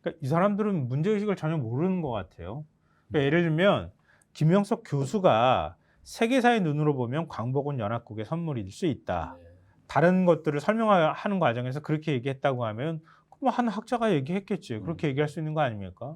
그러니까 이 사람들은 문제의식을 전혀 모르는 것 같아요. 그러니까 예를 들면 김영석 교수가 세계사의 눈으로 보면 광복은 연합국의 선물일 수 있다. 다른 것들을 설명하는 과정에서 그렇게 얘기했다고 하면 뭐 한 학자가 얘기했겠지. 그렇게 얘기할 수 있는 거 아닙니까?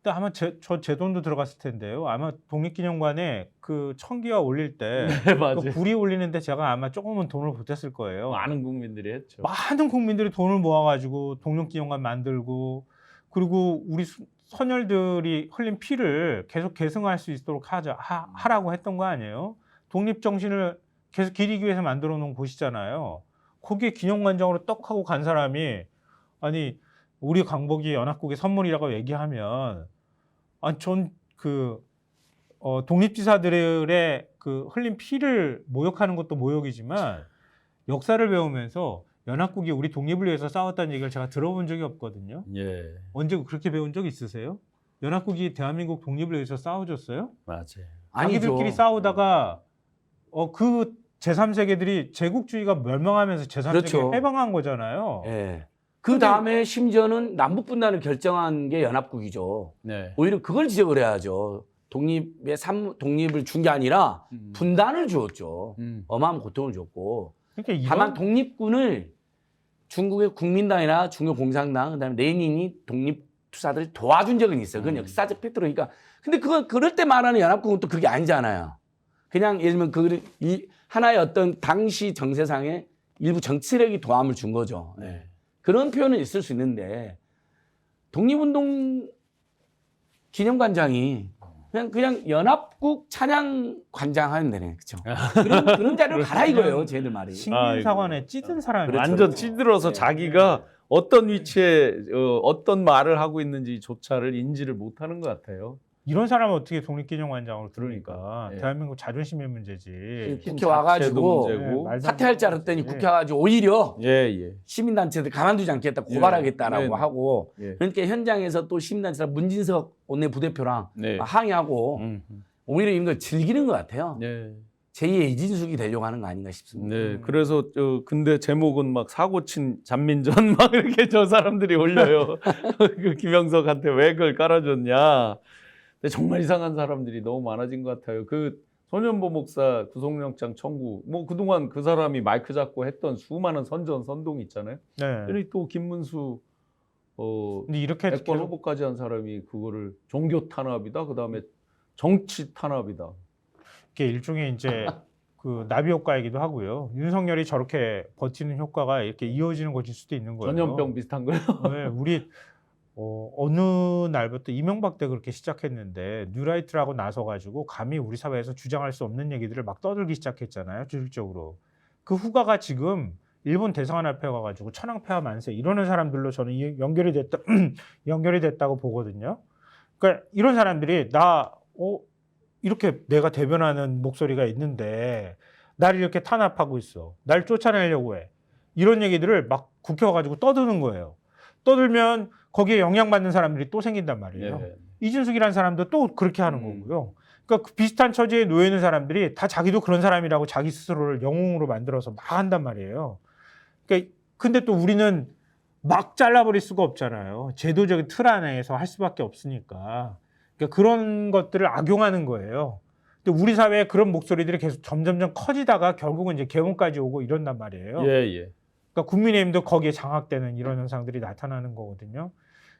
근데 아마 제 돈도 들어갔을 텐데요. 아마 독립기념관에 그 청기화 올릴 때 네, 맞아요. 그 불이 올리는데 제가 아마 조금은 돈을 보탰을 거예요. 많은 국민들이 했죠. 많은 국민들이 돈을 모아가지고 독립기념관 만들고 그리고 우리 선열들이 흘린 피를 계속 계승할 수 있도록 하라고 했던 거 아니에요? 독립정신을 계속 기리기 위해서 만들어 놓은 곳이잖아요. 거기에 기념관장으로 떡 하고 간 사람이 아니 우리 강복이 연합국의 선물이라고 얘기하면 아니 전 독립지사들의 그 흘린 피를 모욕하는 것도 모욕이지만 역사를 배우면서 연합국이 우리 독립을 위해서 싸웠다는 얘기를 제가 들어본 적이 없거든요. 예, 언제 그렇게 배운 적 있으세요? 연합국이 대한민국 독립을 위해서 싸워줬어요? 맞아요. 자기들끼리 싸우다가 그 제3세계들이 제국주의가 멸망하면서 제3세계 그렇죠. 해방한 거잖아요. 예. 그 다음에 심지어는 남북 분단을 결정한 게 연합국이죠. 네. 오히려 그걸 지적을 해야죠. 독립을 준 게 아니라 분단을 주었죠. 어마어마한 고통을 줬고. 그러니까 다만 독립군을 중국의 국민당이나 중국 공산당, 그다음에 레닌이 독립투사들을 도와준 적은 있어요. 그건 역사적 팩트로니까. 근데 그럴 때 말하는 연합국은 또 그게 아니잖아요. 그냥 예를 들면 하나의 어떤 당시 정세상의 일부 정치력이 도움을 준 거죠. 네. 그런 표현은 있을 수 있는데 독립운동 기념관장이 그냥 연합국 찬양 관장 하면 되네, 그렇죠? 그런 자료를 가라 이거예요, 쟤들 말이. 식민사관에 찌든 사람이 그렇죠. 완전 찌들어서 네. 자기가 어떤 위치에 어떤 말을 하고 있는지조차를 인지를 못하는 것 같아요. 이런 사람은 어떻게 독립기념관장으로 들으니까 그러니까, 예. 대한민국 자존심의 문제지. 국회 와가지고 문제고. 말도 안 사퇴할 줄 되는 알았더니 문제지. 국회 와가지고 오히려 예. 시민단체들 가만두지 않겠다, 고발하겠다라고 예. 하고 예. 그러니까 현장에서 또 시민단체랑 문진석 원내 부대표랑 네. 항의하고 오히려 이런 걸 즐기는 것 같아요. 네. 제2의 이진숙이 되려고 하는 거 아닌가 싶습니다. 네. 그래서 근데 제목은 막 사고친 잔민전 막 이렇게 저 사람들이 올려요. 그 김영석한테 왜 그걸 깔아줬냐. 근데 정말 이상한 사람들이 너무 많아진 것 같아요. 그 손현보 목사 구속영장 청구, 뭐 그동안 그 사람이 마이크 잡고 했던 수많은 선동이 있잖아요. 네. 그리고 또 김문수 근데 이렇게 대권 계속 후보까지 한 사람이 그거를 종교 탄압이다, 그 다음에 정치 탄압이다. 이게 일종의 이제 그 나비 효과이기도 하고요. 윤석열이 저렇게 버티는 효과가 이렇게 이어지는 것일 수도 있는 거예요. 전염병 비슷한 거요. 네, 우리 어느 날부터 이명박 때 그렇게 시작했는데 뉴라이트라고 나서가지고 감히 우리 사회에서 주장할 수 없는 얘기들을 막 떠들기 시작했잖아요. 주식적으로. 그 후가가 지금 일본 대사관앞에 가가지고 천황폐하 만세 이러는 사람들로 저는 연결이 됐다고 보거든요. 그러니까 이런 사람들이 이렇게 내가 대변하는 목소리가 있는데 나를 이렇게 탄압하고 있어. 날 쫓아내려고 해. 이런 얘기들을 막 국회 와가지고 떠드는 거예요. 떠들면 거기에 영향받는 사람들이 또 생긴단 말이에요. 예. 이준숙이라는 사람도 또 그렇게 하는 거고요. 그러니까 그 비슷한 처지에 놓여 있는 사람들이 다 자기도 그런 사람이라고 자기 스스로를 영웅으로 만들어서 막 한단 말이에요. 그러니까 근데 또 우리는 막 잘라버릴 수가 없잖아요. 제도적인 틀 안에서 할 수밖에 없으니까. 그러니까 그런 것들을 악용하는 거예요. 근데 우리 사회에 그런 목소리들이 계속 점점점 커지다가 결국은 이제 개헌까지 오고 이런단 말이에요. 예. 그러니까 국민의힘도 거기에 장악되는 이런 현상들이 나타나는 거거든요.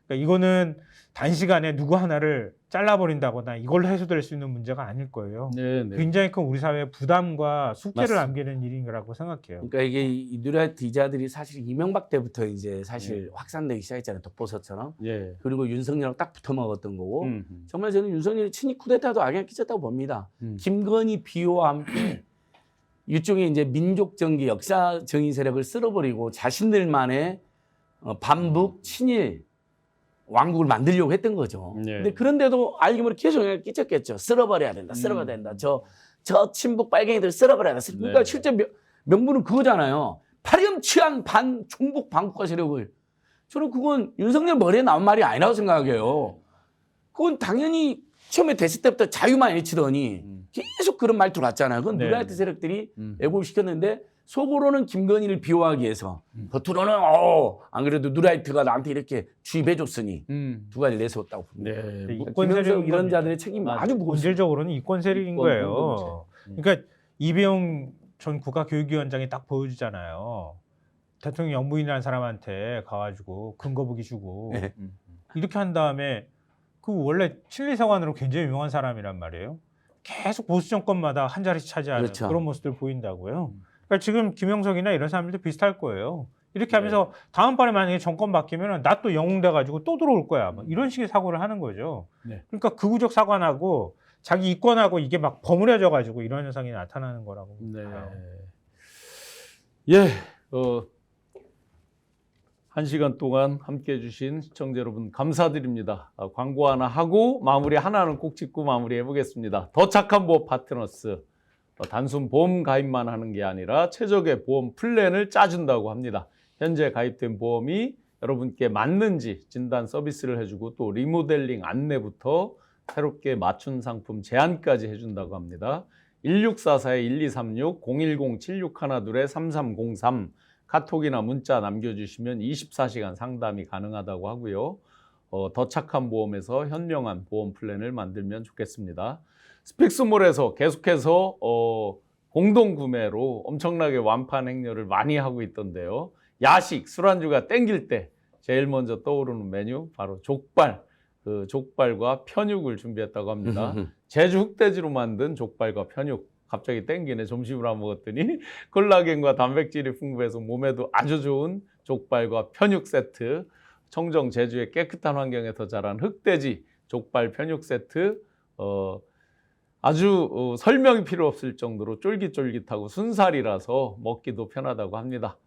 그러니까 이거는 단시간에 누구 하나를 잘라버린다거나 이걸로 해소될 수 있는 문제가 아닐 거예요. 네. 굉장히 큰 우리 사회의 부담과 숙제를 맞습니다. 남기는 일이라고 생각해요. 그러니까 이게 이 뉴라이트 기자들이 사실 이명박 때부터 이제 사실 확산되기 시작했잖아요. 독보서처럼. 예. 그리고 윤석열랑 딱 붙어 먹었던 거고 정말 저는 윤석열이 친이 쿠데타도 악영향 끼쳤다고 봅니다. 김건희 비호와 함께 일종의 이제 민족 정기, 역사 정의 세력을 쓸어버리고 자신들만의 반북 친일 왕국을 만들려고 했던 거죠. 예. 근데 그런데도 알게 모르게 계속 영향을 끼쳤겠죠. 쓸어버려야 된다. 쓸어버려야 된다. 저 친북 빨갱이들 쓸어버려야 된다. 그러니까 네. 실제 명분은 그거잖아요. 파렴치한 중북 반국가 세력을. 저는 그건 윤석열 머리에 나온 말이 아니라고 생각해요. 그건 당연히 처음에 됐을 때부터 자유만 외치더니 계속 그런 말 들어왔잖아요. 그건 네. 뉴라이트 세력들이 왜곡을 시켰는데 속으로는 김건희를 비호하기 위해서 겉으로는 안 그래도 뉴라이트가 나한테 이렇게 주입해줬으니 두 가지 내세웠다고 봅니다. 네. 이권 김현석 세력인 이런 겁니다. 자들의 책임이 아주 무겁습니다. 본질적으로는 이권 세력인 이권 거예요. 공동체. 그러니까 이배용 전 국가교육위원장이 딱 보여주잖아요. 대통령 영부인이라는 사람한테 가가지고 근거북이 주고 네. 이렇게 한 다음에 그 원래 칠리사관으로 굉장히 유명한 사람이란 말이에요. 계속 보수 정권마다 한 자리씩 차지하는 그렇죠. 그런 모습들 보인다고요. 그러니까 지금 김영석이나 이런 사람들도 비슷할 거예요. 이렇게 네. 하면서 다음번에 만약에 정권 바뀌면 나 또 영웅돼 가지고 또 들어올 거야. 뭐 이런 식의 사고를 하는 거죠. 네. 그러니까 극우적 사관하고 자기 이권하고 이게 막 버무려져 가지고 이런 현상이 나타나는 거라고 네. 봐요. 예, 1시간 동안 함께 해주신 시청자 여러분 감사드립니다. 광고 하나 하고 마무리 하나는 꼭 짚고 마무리해 보겠습니다. 더 착한 보험 파트너스. 단순 보험 가입만 하는 게 아니라 최적의 보험 플랜을 짜준다고 합니다. 현재 가입된 보험이 여러분께 맞는지 진단 서비스를 해주고 또 리모델링 안내부터 새롭게 맞춘 상품 제안까지 해준다고 합니다. 1644-1236, 010-7612-3303 카톡이나 문자 남겨주시면 24시간 상담이 가능하다고 하고요. 더 착한 보험에서 현명한 보험 플랜을 만들면 좋겠습니다. 스픽스몰에서 계속해서 공동 구매로 엄청나게 완판 행렬을 많이 하고 있던데요. 야식, 술안주가 땡길 때 제일 먼저 떠오르는 메뉴 바로 족발. 그 족발과 편육을 준비했다고 합니다. 제주 흑돼지로 만든 족발과 편육. 갑자기 땡기네. 점심으로 안 먹었더니 콜라겐과 단백질이 풍부해서 몸에도 아주 좋은 족발과 편육 세트. 청정 제주의 깨끗한 환경에서 자란 흑돼지 족발 편육 세트. 아주 설명이 필요 없을 정도로 쫄깃쫄깃하고 순살이라서 먹기도 편하다고 합니다.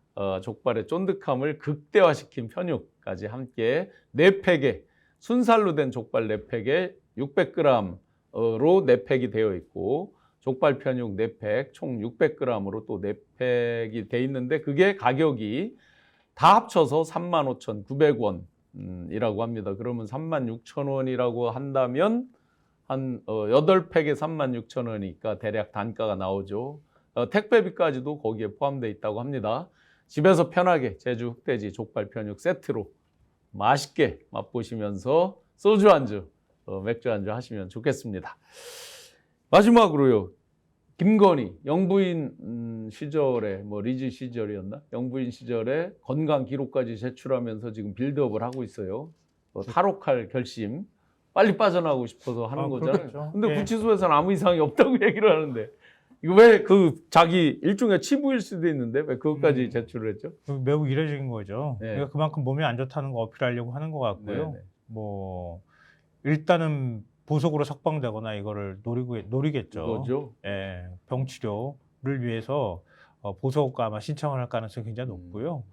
족발의 쫀득함을 극대화시킨 편육까지 함께 4팩에 순살로 된 족발 4팩에 600g으로 4팩이 되어 있고 족발 편육 4팩 총 600g으로 또 4팩이 돼 있는데 그게 가격이 다 합쳐서 35,900원이라고 합니다. 그러면 36,000원이라고 한다면 한 8팩에 36,000원이니까 대략 단가가 나오죠. 택배비까지도 거기에 포함되어 있다고 합니다. 집에서 편하게 제주 흑돼지 족발 편육 세트로 맛있게 맛보시면서 소주 안주, 맥주 안주 하시면 좋겠습니다. 마지막으로요. 김건희 영부인 시절에 리즈 시절이었나? 영부인 시절에 건강 기록까지 제출하면서 지금 빌드업을 하고 있어요. 탈옥할 결심. 빨리 빠져나가고 싶어서 하는 거잖아요. 그렇겠죠. 근데 예. 구치소에서는 아무 이상이 없다고 얘기를 하는데 이거 왜 자기 일종의 치부일 수도 있는데 왜 그것까지 제출을 했죠? 매우 이례적인 거죠. 네. 그러니까 그만큼 몸이 안 좋다는 거 어필하려고 하는 것 같고요. 네네. 뭐 일단은 보석으로 석방되거나 이거를 노리겠죠. 그거죠. 예, 병 치료를 위해서 보석과 아마 신청을 할 가능성이 굉장히 높고요.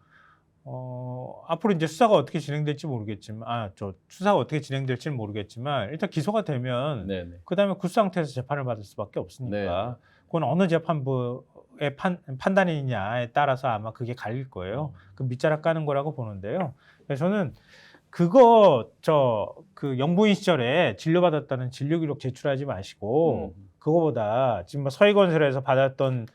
앞으로 이제 수사가 어떻게 진행될지 모르겠지만, 수사가 어떻게 진행될지는 모르겠지만 일단 기소가 되면 네네. 그 다음에 그 상태에서 재판을 받을 수밖에 없으니까 그건 어느 재판부의 판단이냐에 따라서 아마 그게 갈릴 거예요. 그 밑자락 까는 거라고 보는데요. 그래서 저는 그 영부인 시절에 진료받았다는 진료 기록 제출하지 마시고 그거보다 지금 서희건설에서 받았던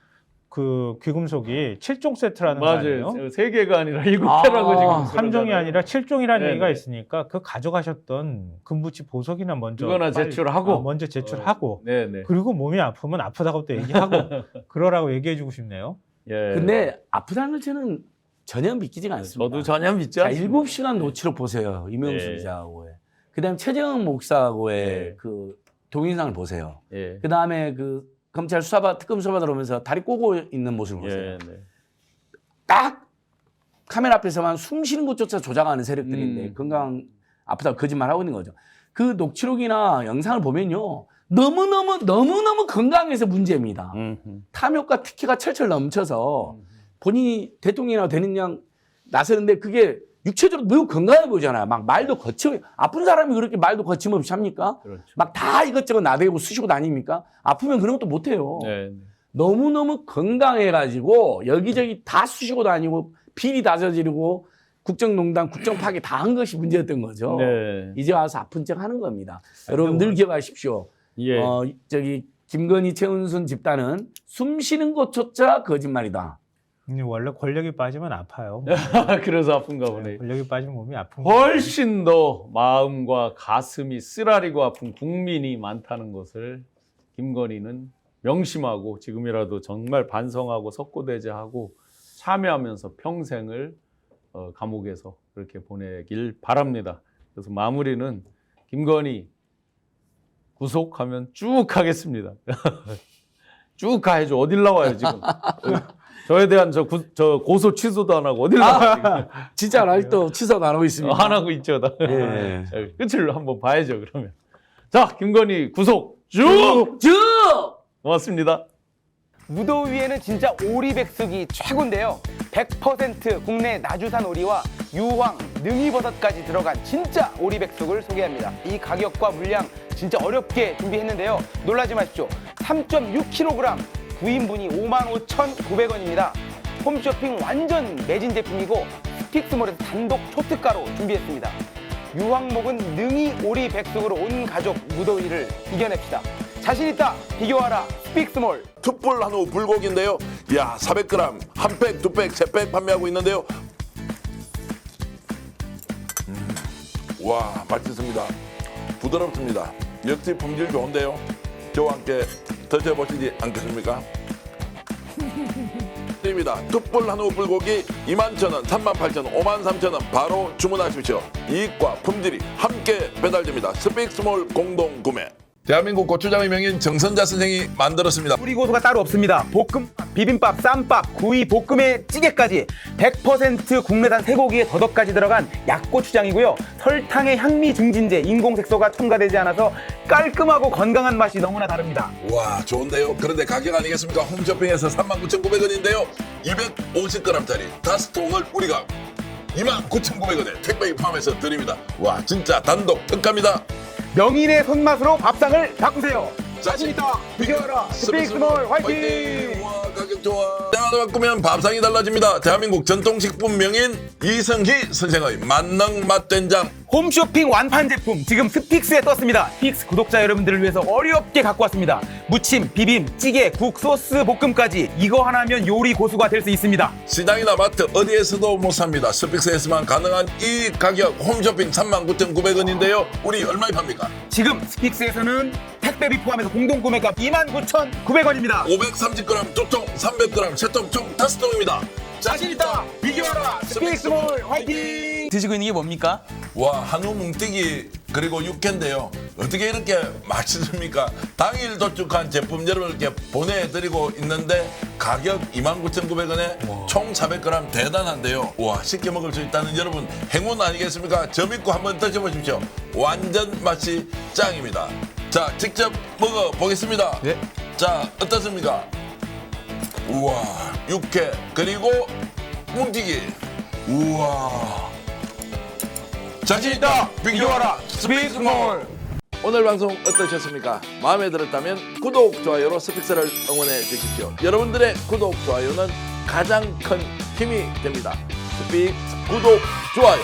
그 귀금속이 7종 세트라는 거 아니에요? 맞아요. 3개가 아니라 7개라고 지금 3종이 아니라 7종이라는 네네. 얘기가 있으니까 그 가져가셨던 금부치 보석이나 먼저 그거나 제출하고 먼저 제출하고 네네. 그리고 몸이 아프면 아프다고 또 얘기하고 그러라고 얘기해주고 싶네요. 예. 근데 아프다는 걸 저는 전혀 믿기지가 않습니다. 저도 전혀 믿지 자, 않습니다. 7시간 노치록 보세요. 이명수 네. 기자하고의. 그다음에 최재형 목사하고의 네. 그 동영상을 보세요. 예. 그다음에 그 검찰 특검 수사받으러 오면서 다리 꼬고 있는 모습을 보세요. 예. 네. 딱 카메라 앞에서만 숨 쉬는 것조차 조작하는 세력들인데 건강 아프다고 거짓말하고 있는 거죠. 그 녹취록이나 영상을 보면요. 너무너무 건강해서 문제입니다. 탐욕과 특혜가 철철 넘쳐서 본인이 대통령이나 되는 양 나서는데 그게 육체적으로 매우 건강해 보이잖아요. 막 말도 아픈 사람이 그렇게 말도 거침없이 합니까? 그렇죠. 막 다 이것저것 나대고 쑤시고 다닙니까? 아프면 그런 것도 못해요. 네. 너무너무 건강해가지고 여기저기 다 쑤시고 다니고 비리 다 저지르고 국정농단, 국정파괴 다 한 것이 문제였던 거죠. 네. 이제 와서 아픈 척 하는 겁니다. 여러분 늘 기억하십시오. 예. 김건희, 최은순 집단은 숨 쉬는 것조차 거짓말이다. 원래 권력이 빠지면 아파요. 그래서 아픈가 보네. 권력이 빠지면 몸이 아픈 거예요. 훨씬 더 마음과 가슴이 쓰라리고 아픈 국민이 많다는 것을 김건희는 명심하고 지금이라도 정말 반성하고 석고대죄하고 참여하면서 평생을 감옥에서 그렇게 보내길 바랍니다. 그래서 마무리는 김건희 구속하면 쭉 가겠습니다. 쭉 가야죠. 어딜 나와요 지금? 저에 대한 저 고소 취소도 안 하고 어딜 나와요 지금? 진짜 아직도 취소도 안 하고 있습니다. 안 하고 있죠. 나. 예. 자, 끝을 한번 봐야죠 그러면. 자, 김건희 구속 쭉 고맙습니다. 무더위에는 진짜 오리백숙이 최고인데요. 100% 국내 나주산 오리와 유황, 능이버섯까지 들어간 진짜 오리백숙을 소개합니다. 이 가격과 물량 진짜 어렵게 준비했는데요. 놀라지 마십시오. 3.6kg 9인분이 55,900원입니다. 홈쇼핑 완전 매진 제품이고 스픽스몰에서 단독 초특가로 준비했습니다. 유황목은 능이 오리 백숙으로 온 가족 무더위를 이겨냅시다. 자신 있다 비교하라 스픽스몰. 툭불 한우 불고기인데요. 야, 400g 한 팩, 두 팩, 세 팩 판매하고 있는데요. 와, 맛있습니다. 부드럽습니다. 역시 품질 좋은데요. 저와 함께 드셔보시지 않겠습니까? 입니다. 툭불 한우 불고기 21,000원, 38,000원, 53,000원 바로 주문하십시오. 이익과 품질이 함께 배달됩니다. 스픽스몰 공동 구매. 대한민국 고추장의 명인 정선자 선생이 만들었습니다. 뿌리 고수가 따로 없습니다. 볶음, 비빔밥, 쌈밥, 구이, 볶음에 찌개까지 100% 국내산 쇠고기에 더덕까지 들어간 약고추장이고요. 설탕의 향미 증진제, 인공색소가 첨가되지 않아서 깔끔하고 건강한 맛이 너무나 다릅니다. 와, 좋은데요. 그런데 가격 아니겠습니까? 홈쇼핑에서 39,900원인데요. 250g짜리 5통을 우리가 29,900원에 택배비 포함해서 드립니다. 와, 진짜 단독 특가입니다. 명인의 손맛으로 밥상을 바꾸세요. 자신 있다 비교하라 스픽스몰 화이팅! 와, 가격 좋아. 때마다 바꾸면 밥상이 달라집니다. 대한민국 전통식품 명인 이성희 선생의 만능 맛된장. 홈쇼핑 완판 제품 지금 스픽스에 떴습니다. 스픽스 구독자 여러분들을 위해서 어렵게 갖고 왔습니다. 무침, 비빔, 찌개, 국, 소스, 볶음까지 이거 하나면 요리 고수가 될 수 있습니다. 시장이나 마트 어디에서도 못 삽니다. 스픽스에서만 가능한 이 가격. 홈쇼핑 39,900원인데요. 우리 얼마에 팝니까? 지금 스픽스에서는 택배비 포함해서 공동구매가 29,900원입니다. 530g 2통, 300g 3통 총 5통입니다. 자신 있다 비교하라 스픽스몰 화이팅! 드시고 있는 게 뭡니까? 와, 한우 뭉티기 그리고 육회인데요. 어떻게 이렇게 맛있습니까? 당일 도축한 제품 여러분께 보내드리고 있는데 가격 29,900원에 총 400g 대단한데요. 와, 쉽게 먹을 수 있다는 여러분 행운 아니겠습니까? 저 믿고 한번 드셔보십시오. 완전 맛이 짱입니다. 자, 직접 먹어보겠습니다. 네. 자, 어떻습니까? 우와, 육회 그리고 뭉티기. 우와, 자신 있다 비교하라 스픽스몰. 오늘 방송 어떠셨습니까? 마음에 들었다면 구독, 좋아요로 스픽스를 응원해 주십시오. 여러분들의 구독, 좋아요는 가장 큰 힘이 됩니다. 스픽스 구독, 좋아요